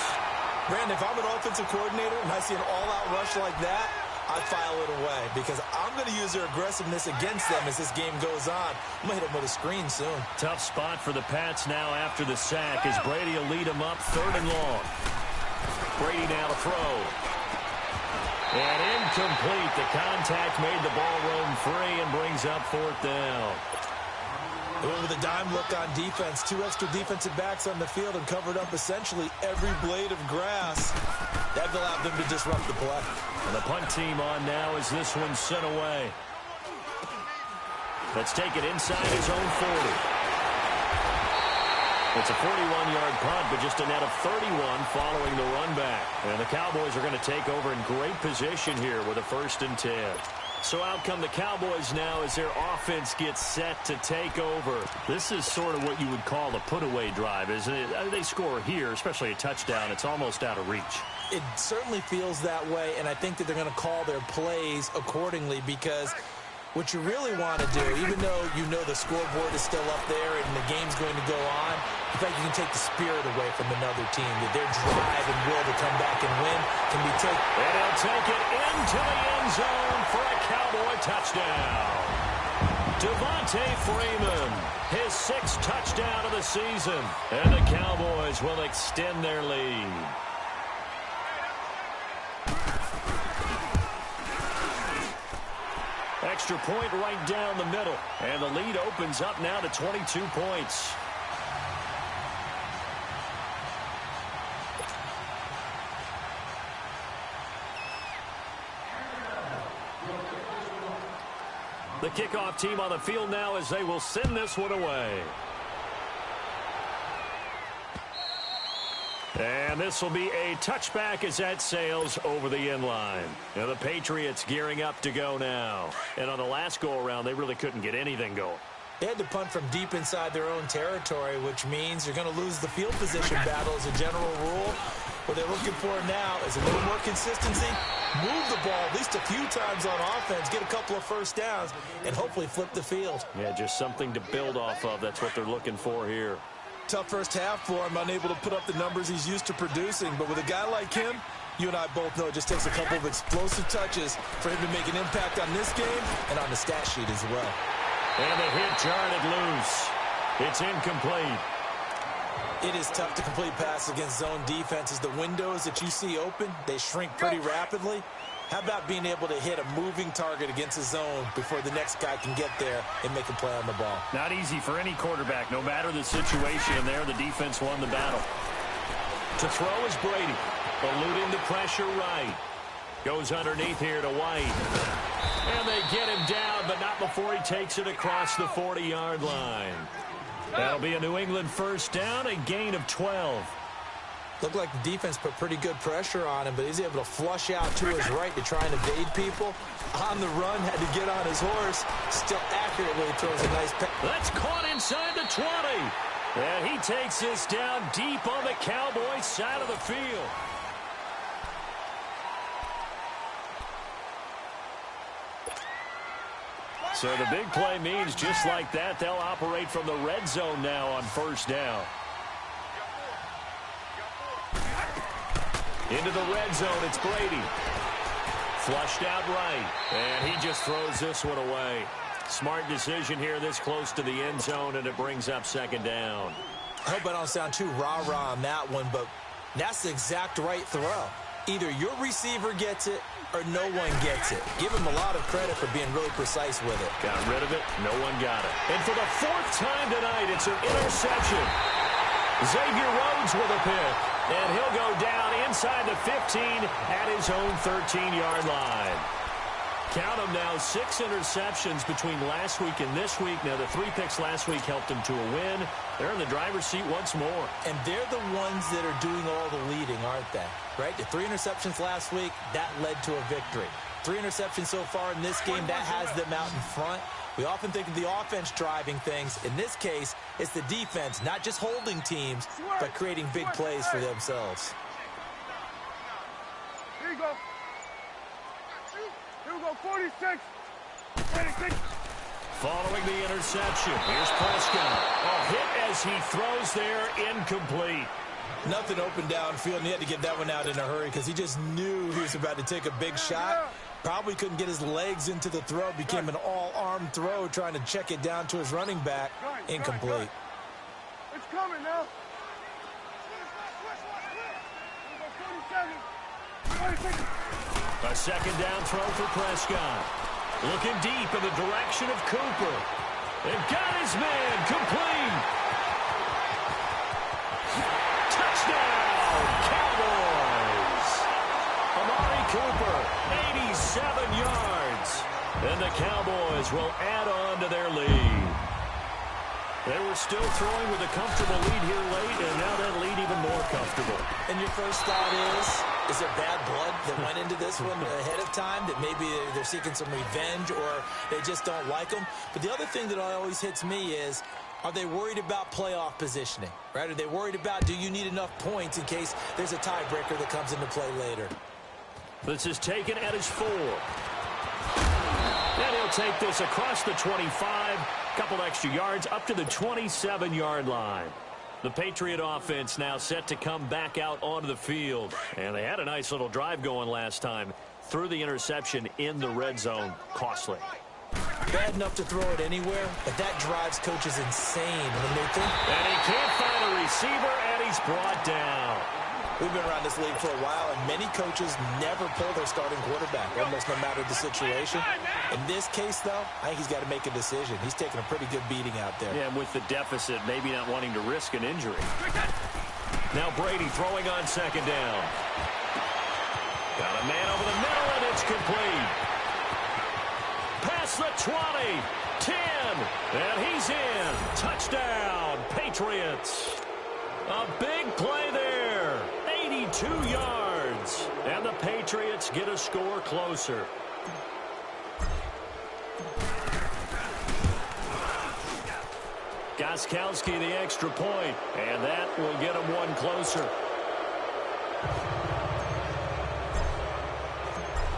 B: Brandon, if I'm an offensive coordinator and I see an all-out rush like that, I file it away because I'm going to use their aggressiveness against them as this game goes on. I'm going to hit them with a screen soon.
A: Tough spot for the Pats now after the sack as Brady will lead them up 3rd and long. Brady now to throw. And incomplete. The contact made the ball roam free and brings up 4th down.
B: With a dime look on defense, 2 extra defensive backs on the field and covered up essentially every blade of grass. That allowed them to disrupt the play.
A: And the punt team on now as this one's sent away. Let's take it inside his own 40. It's a 41-yard punt, but just a net of 31 following the run back. And the Cowboys are going to take over in great position here with a 1st and 10. So out come the Cowboys now as their offense gets set to take over. This is sort of what you would call a put-away drive, isn't it? They score here, especially a touchdown. It's almost out of reach.
B: It certainly feels that way, and I think that they're going to call their plays accordingly because what you really want to do, even though you know the scoreboard is still up there and the game's going to go on, in fact, you can take the spirit away from another team. That their drive and will to come back and win can be taken.
A: And he'll take it into the end zone for a Cowboy touchdown. Devontae Freeman, his 6th touchdown of the season. And the Cowboys will extend their lead. Extra point right down the middle. And the lead opens up now to 22 points. The kickoff team on the field now as they will send this one away. And this will be a touchback as that sails over the end line. Now the Patriots gearing up to go now. And on the last go-around, they really couldn't get anything going.
B: They had to punt from deep inside their own territory, which means you're going to lose the field position battle as a general rule. What they're looking for now is a little more consistency, move the ball at least a few times on offense, get a couple of 1st downs, and hopefully flip the field.
A: Yeah, just something to build off of. That's what they're looking for here.
B: Tough first half for him, unable to put up the numbers he's used to producing. But with a guy like him, you and I both know it just takes a couple of explosive touches for him to make an impact on this game and on the stat sheet as well.
A: And the hit jarred it loose. It's incomplete.
B: It is tough to complete passes against zone defenses. The windows that you see open, they shrink pretty rapidly. How about being able to hit a moving target against a zone before the next guy can get there and make a play on the ball?
A: Not easy for any quarterback, no matter the situation. And there, the defense won the battle. To throw is Brady, eluding the pressure right. Goes underneath here to White. And they get him down, but not before he takes it across the 40-yard line. That'll be a New England 1st down, a gain of 12.
B: Looked like the defense put pretty good pressure on him, but he's able to flush out to his right to try and evade people. On the run, had to get on his horse. Still accurately throws a nice pass.
A: That's caught inside the 20. And he takes this down deep on the Cowboys side of the field. So the big play means just like that, they'll operate from the red zone now on 1st down. Into the red zone, it's Brady. Flushed out right, and he just throws this one away. Smart decision here this close to the end zone, and it brings up 2nd down.
B: I hope I don't sound too rah-rah on that one, but that's the exact right throw. Either your receiver gets it or no one gets it. Give him a lot of credit for being really precise with it.
A: Got rid of it, no one got it. And for the 4th time tonight, it's an interception. Xavier Rhodes with a pick, and he'll go down inside the 15 at his own 13-yard line. Count them now, 6 interceptions between last week and this week. Now, the 3 picks last week helped them to a win. They're in the driver's seat once more.
B: And they're the ones that are doing all the leading, aren't they? Right? The 3 interceptions last week, that led to a victory. 3 interceptions so far in this game, that has them out in front. We often think of the offense driving things. In this case, it's the defense, not just holding teams, but creating big plays for themselves.
C: Here you go. Here we go, 46. 26.
A: Following the interception, here's Prescott. A hit as he throws there, incomplete.
B: Nothing open downfield, and he had to get that one out in a hurry because he just knew he was about to take a big shot. Probably couldn't get his legs into the throw. Became an all-arm throw, trying to check it down to his running back. Incomplete.
C: It's coming now. 47.
A: A second down throw for Prescott. Looking deep in the direction of Cooper. They've got his man complete. Touchdown, Cowboys. Amari Cooper, 87 yards. And the Cowboys will add on to their lead. They were still throwing with a comfortable lead here late, and now that lead even more comfortable.
B: And your first thought is there bad blood that went into this one ahead of time, that maybe they're seeking some revenge or they just don't like them? But the other thing that always hits me is, are they worried about playoff positioning, right? Are they worried about, do you need enough points in case there's a tiebreaker that comes into play later?
A: This is taken at his 4. And he'll take this across the 25, couple extra yards up to the 27-yard line. The Patriot offense now set to come back out onto the field. And they had a nice little drive going last time. Threw the interception in the red zone. Costly.
B: Bad enough to throw it anywhere, but that drives coaches insane when they think.
A: And he can't find a receiver, and he's brought down.
B: We've been around this league for a while, and many coaches never pull their starting quarterback, almost no matter the situation. In this case, though, I think he's got to make a decision. He's taking a pretty good beating out there.
A: Yeah, and with the deficit, maybe not wanting to risk an injury. Now Brady throwing on second down. Got a man over the middle, and it's complete. Past the 20, 10, and he's in. Touchdown, Patriots. A big play there. 82 yards. And the Patriots get a score closer. Gostkowski the extra point, and that will get him one closer.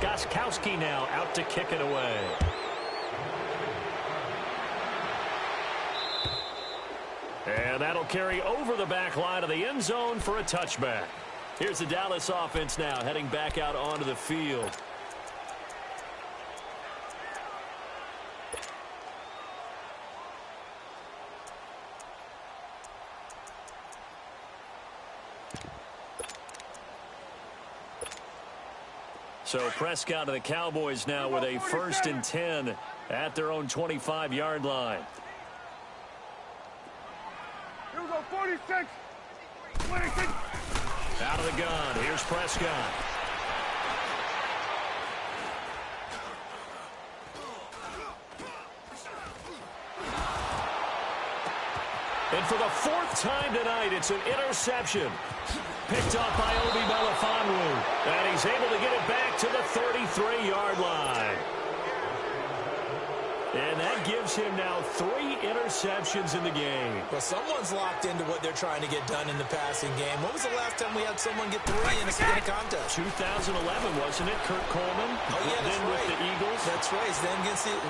A: Gostkowski now out to kick it away. And that'll carry over the back line of the end zone for a touchback. Here's the Dallas offense now heading back out onto the field. So Prescott of the Cowboys now with a 1st and 10 at their own 25-yard line.
C: Here we go, 46. 26.
A: Out of the gun, here's Prescott. And for the 4th time tonight, it's an interception. Picked up by Obi Melifonwu. And he's able to get it back to the 33-yard line. And that gives him now 3 interceptions in the game.
B: Well, someone's locked into what they're trying to get done in the passing game. When was the last time we had someone get 3 in a contest?
A: 2011, wasn't it? Kurt Coleman.
B: Oh, yeah, that's
A: then
B: right.
A: With the Eagles.
B: That's right. He's then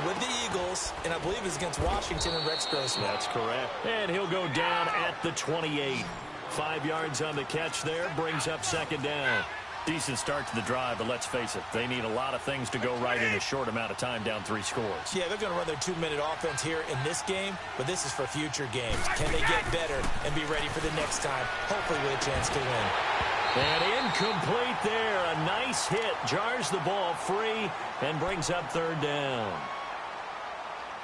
B: with the Eagles, and I believe it's against Washington and Rex Grossman.
A: That's correct. And he'll go down at the 28. 5 yards on the catch there. Brings up second down. Decent start to the drive, but let's face it, they need a lot of things to go right in a short amount of time, down 3 scores.
B: Yeah, they're going to run their 2-minute offense here in this game, but this is for future games. Can they get better and be ready for the next time, hopefully with a chance to win?
A: And incomplete there. A nice hit. Jars the ball free and brings up 3rd down.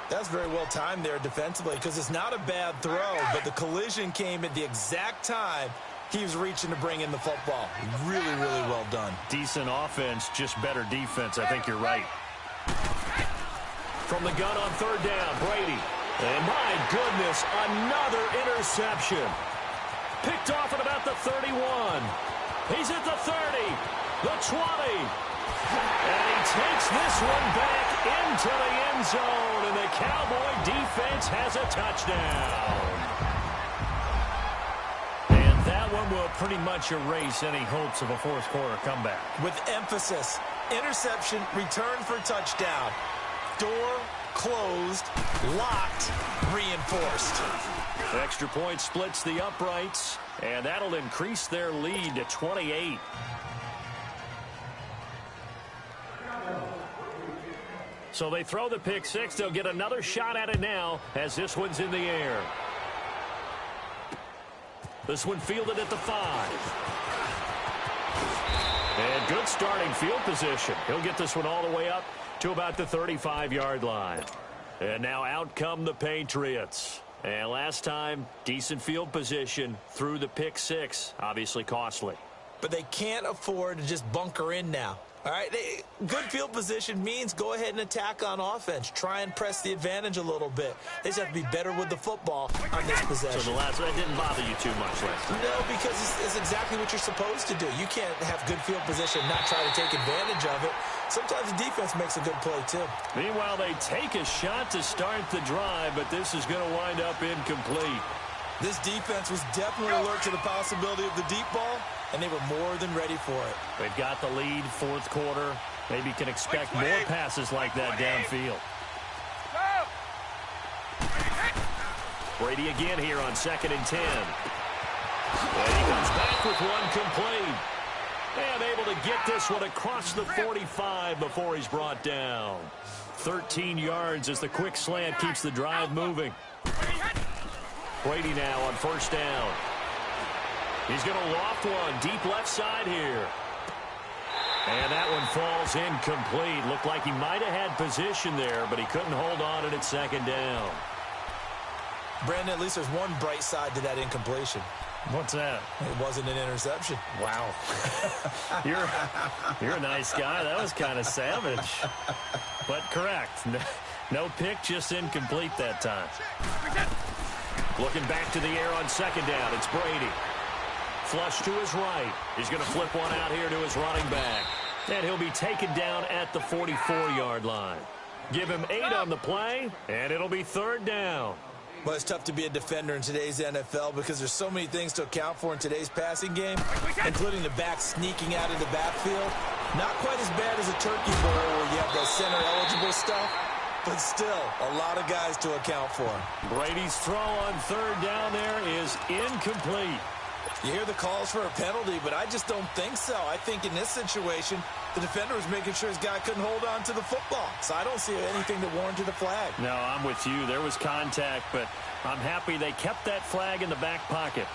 B: That's very well timed there defensively because it's not a bad throw, but the collision came at the exact time he was reaching to bring in the football. Really, really well done.
A: Decent offense, just better defense. I think you're right. From the gun on 3rd down, Brady. And my goodness, another interception. Picked off at about the 31. He's at the 30, the 20. And he takes this one back into the end zone. And the Cowboy defense has a touchdown. That one will pretty much erase any hopes of a 4th quarter comeback.
B: With emphasis, interception, return for touchdown. Door closed, locked, reinforced.
A: Extra point splits the uprights, and that'll increase their lead to 28. So they throw the pick six. They'll get another shot at it now as this one's in the air. This one fielded at the 5. And good starting field position. He'll get this one all the way up to about the 35-yard line. And now out come the Patriots. And last time, decent field position through the pick six. Obviously costly.
B: But they can't afford to just bunker in now. All right, good field position means go ahead and attack on offense. Try and press the advantage a little bit. They just have to be better with the football on this possession.
A: So that didn't bother you too much last time?
B: No, because it's exactly what you're supposed to do. You can't have good field position and not try to take advantage of it. Sometimes the defense makes a good play, too.
A: Meanwhile, they take a shot to start the drive, but this is going to wind up incomplete.
B: This defense was definitely alert to the possibility of the deep ball, and they were more than ready for it.
A: They've got the lead, fourth quarter. Maybe can expect more passes like that downfield. Brady again here on 2nd and 10. And he comes back with one complete. And able to get this one across the 45 before he's brought down. 13 yards as the quick slant keeps the drive moving. Brady now on first down. He's going to loft one deep left side here. And that one falls incomplete. Looked like he might have had position there, but he couldn't hold on it at second down.
B: Brandon, at least there's one bright side to that incompletion.
A: What's that?
B: It wasn't an interception.
A: Wow. You're a nice guy. That was kind of savage. But correct. No pick, just incomplete that time. Looking back to the air on second down. It's Brady. Flush to his right. He's going to flip one out here to his running back. And he'll be taken down at the 44-yard line. Give him 8 on the play, and it'll be third down.
B: Well, it's tough to be a defender in today's NFL because there's so many things to account for in today's passing game, including the back sneaking out of the backfield. Not quite as bad as a turkey bowl where you have the center-eligible stuff, but still a lot of guys to account for.
A: Brady's throw on third down there is incomplete.
B: You hear the calls for a penalty, but I just don't think so. I think in this situation, the defender was making sure his guy couldn't hold on to the football. So I don't see anything that warranted a flag.
A: No, I'm with you. There was contact, but I'm happy they kept that flag in the back pocket.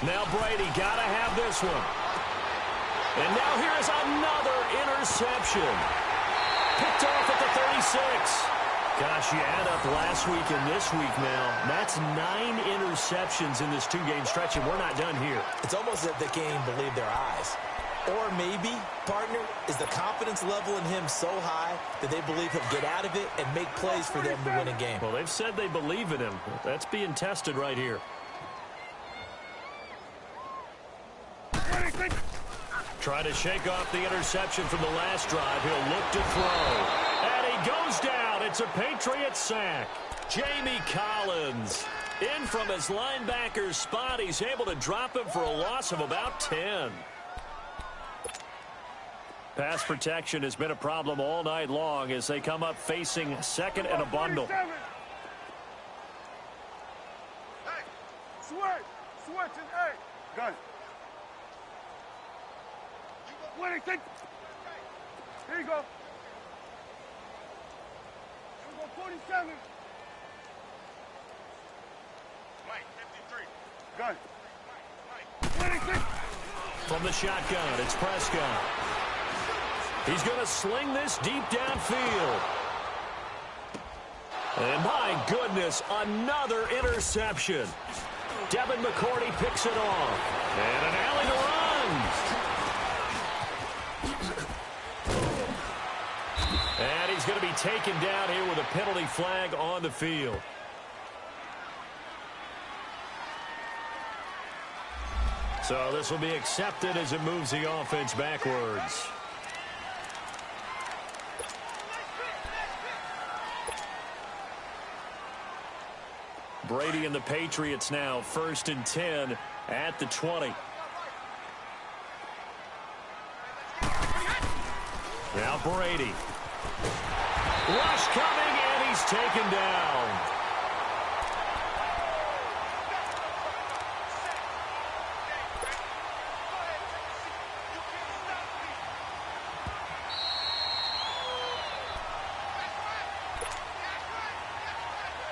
A: Now Brady got to have this one. And now here's another interception. Picked off at the 36. Gosh, you add up last week and this week now. That's 9 interceptions in this 2-game stretch, and we're not done here.
B: It's almost as if they can't even believe their eyes. Or maybe, partner, is the confidence level in him so high that they believe he'll get out of it and make plays for them to win a game.
A: Well, they've said they believe in him. That's being tested right here. Try to shake off the interception from the last drive. He'll look to throw. And he goes down. It's a Patriot sack. Jamie Collins in from his linebacker's spot. He's able to drop him for a loss of about 10. Pass protection has been a problem all night long as they come up facing second and a bundle.
C: Hey, switch, and hey, gun. Here you go. Here we go, 47. Mike, 53. Gun.
A: From the shotgun, it's Prescott. He's going to sling this deep downfield. And my goodness, another interception. Devin McCourty picks it off. And an alley to run. And he's going to be taken down here with a penalty flag on the field. So this will be accepted as it moves the offense backwards. Brady and the Patriots now 1st and 10 at the 20. Now Brady. Rush coming, and he's taken down.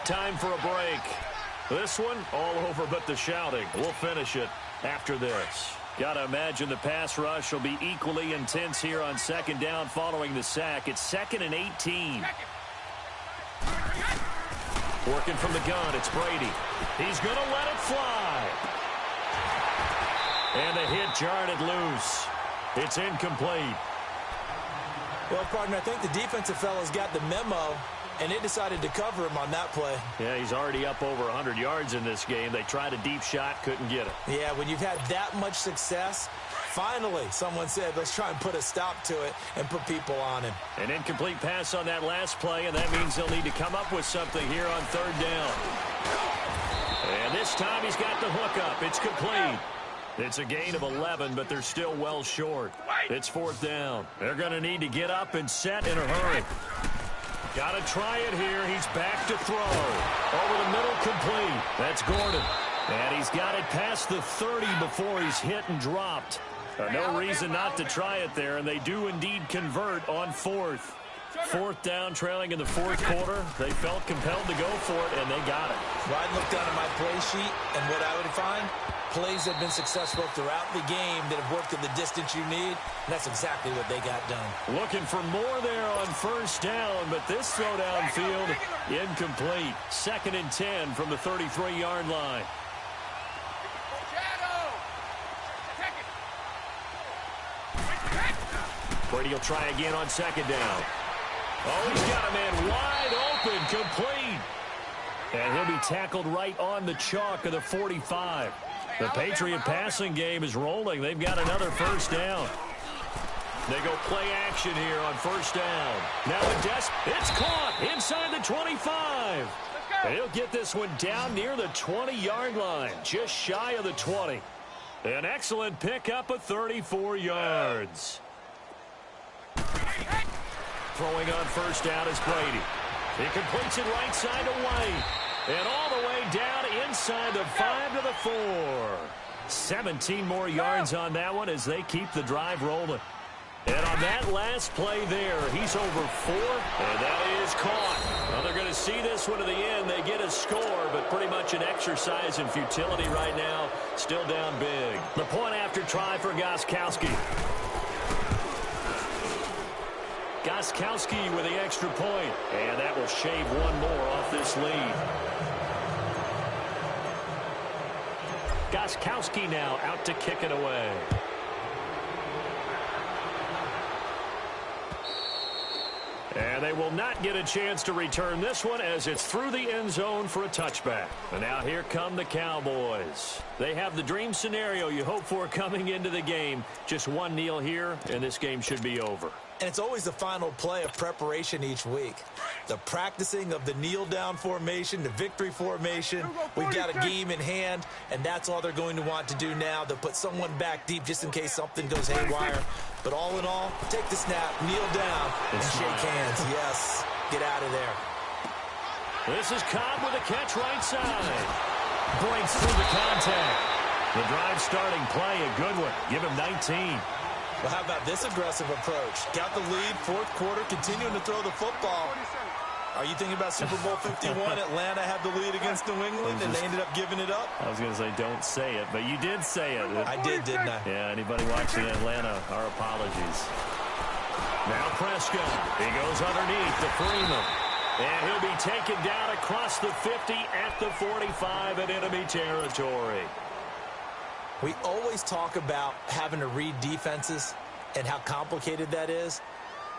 A: Time for a break. This one, all over but the shouting. We'll finish it after this. Got to imagine the pass rush will be equally intense here on second down following the sack. It's 2nd and 18. Working from the gun, it's Brady. He's going to let it fly. And the hit jarred it loose. It's incomplete.
B: Well, partner, I think the defensive fellas got the memo, and they decided to cover him on that play.
A: Yeah, he's already up over 100 yards in this game. They tried a deep shot, couldn't get it.
B: Yeah, when you've had that much success, finally someone said, let's try and put a stop to it and put people on him.
A: An incomplete pass on that last play, and that means they'll need to come up with something here on 3rd down. And this time he's got the hook up. It's complete. It's a gain of 11, but they're still well short. It's 4th down. They're going to need to get up and set in a hurry. Got to try it here. He's back to throw. Over the middle, complete. That's Gordon. And he's got it past the 30 before he's hit and dropped. No reason not to try it there, and they do indeed convert on 4th. 4th down, trailing in the 4th quarter. They felt compelled to go for it, and they got it.
B: Well, I looked down at my play sheet, and what I would find, plays have been successful throughout the game that have worked at the distance you need, and that's exactly what they got done.
A: Looking for more there on 1st down, but this throw downfield incomplete. 2nd and 10 from the 33-yard line. Brady will try again on 2nd down. Oh, he's got a man wide open, complete. And he'll be tackled right on the chalk of the 45. The Patriot passing game is rolling. They've got another 1st down. They go play action here on 1st down. Now it's caught inside the 25. And he'll get this one down near the 20-yard line, just shy of the 20. An excellent pickup of 34 yards. Throwing on 1st down is Brady. He completes it right side to White. And all the way down inside the 5 to the 4. 17 more yards on that one as they keep the drive rolling. And on that last play there, he's over 4, and that is caught. Well, they're going to see this one to the end. They get a score, but pretty much an exercise in futility right now. Still down big. The point after try for Gostkowski. Gostkowski with the extra point, and that will shave one more off this lead. Gostkowski now out to kick it away. And they will not get a chance to return this one as it's through the end zone for a touchback. And now here come the Cowboys. They have the dream scenario you hope for coming into the game. Just one kneel here, and this game should be over.
B: And it's always the final play of preparation each week. The practicing of the kneel-down formation, the victory formation. We've got a game in hand, and that's all they're going to want to do now. They'll put someone back deep just in case something goes haywire. But all in all, take the snap, kneel down, and shake hands. Yes, get out of there.
A: This is Cobb with a catch right side. Breaks through the contact. The drive starting play, a good one. Give him 19.
B: Well, how about this aggressive approach? Got the lead, 4th quarter, continuing to throw the football. Are you thinking about Super Bowl 51? Atlanta had the lead against New England, and they ended up giving it up?
A: I was going to say, don't say it, but you did say it.
B: I did, didn't I?
A: Yeah, anybody watching Atlanta, our apologies. Now Prescott. He goes underneath to Freeman. And he'll be taken down across the 50 at the 45 in enemy territory.
B: We always talk about having to read defenses and how complicated that is.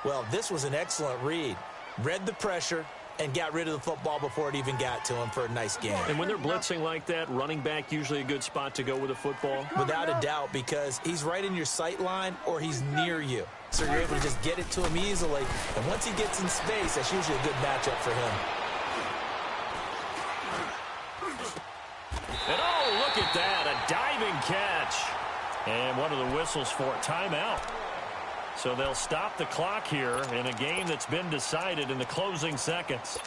B: Well, this was an excellent read. Read the pressure and got rid of the football before it even got to him for a nice game.
A: And when they're blitzing like that, running back usually a good spot to go with the football?
B: Without a doubt, because he's right in your sight line or he's near you. So you're able to just get it to him easily. And once he gets in space, that's usually a good matchup for him.
A: And oh, look at that, a diving catch. And one of the whistles for a timeout. So they'll stop the clock here in a game that's been decided in the closing seconds.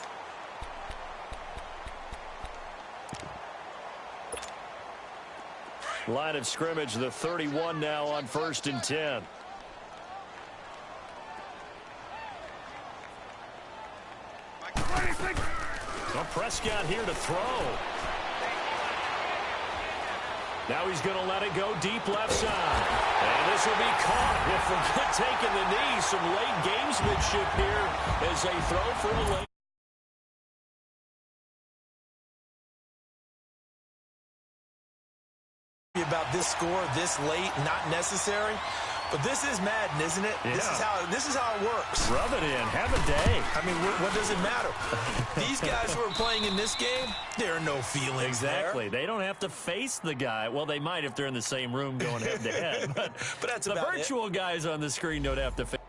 A: Line of scrimmage, the 31 now on 1st and 10. Well, Prescott here to throw. Now he's going to let it go deep left side. And this will be caught. Well, forget taking the knee. Some late gamesmanship here as they throw for a late.
B: About this score this late, not necessary. But this is Madden, isn't it?
A: Yeah.
B: This is how it works.
A: Rub it in. Have a day.
B: I mean, what does it matter? These guys who are playing in this game, there are no feelings
A: Exactly.
B: there.
A: They don't have to face the guy. Well, they might if they're in the same room going head to head. But
B: that's
A: the
B: about
A: virtual guys on the screen don't have to face.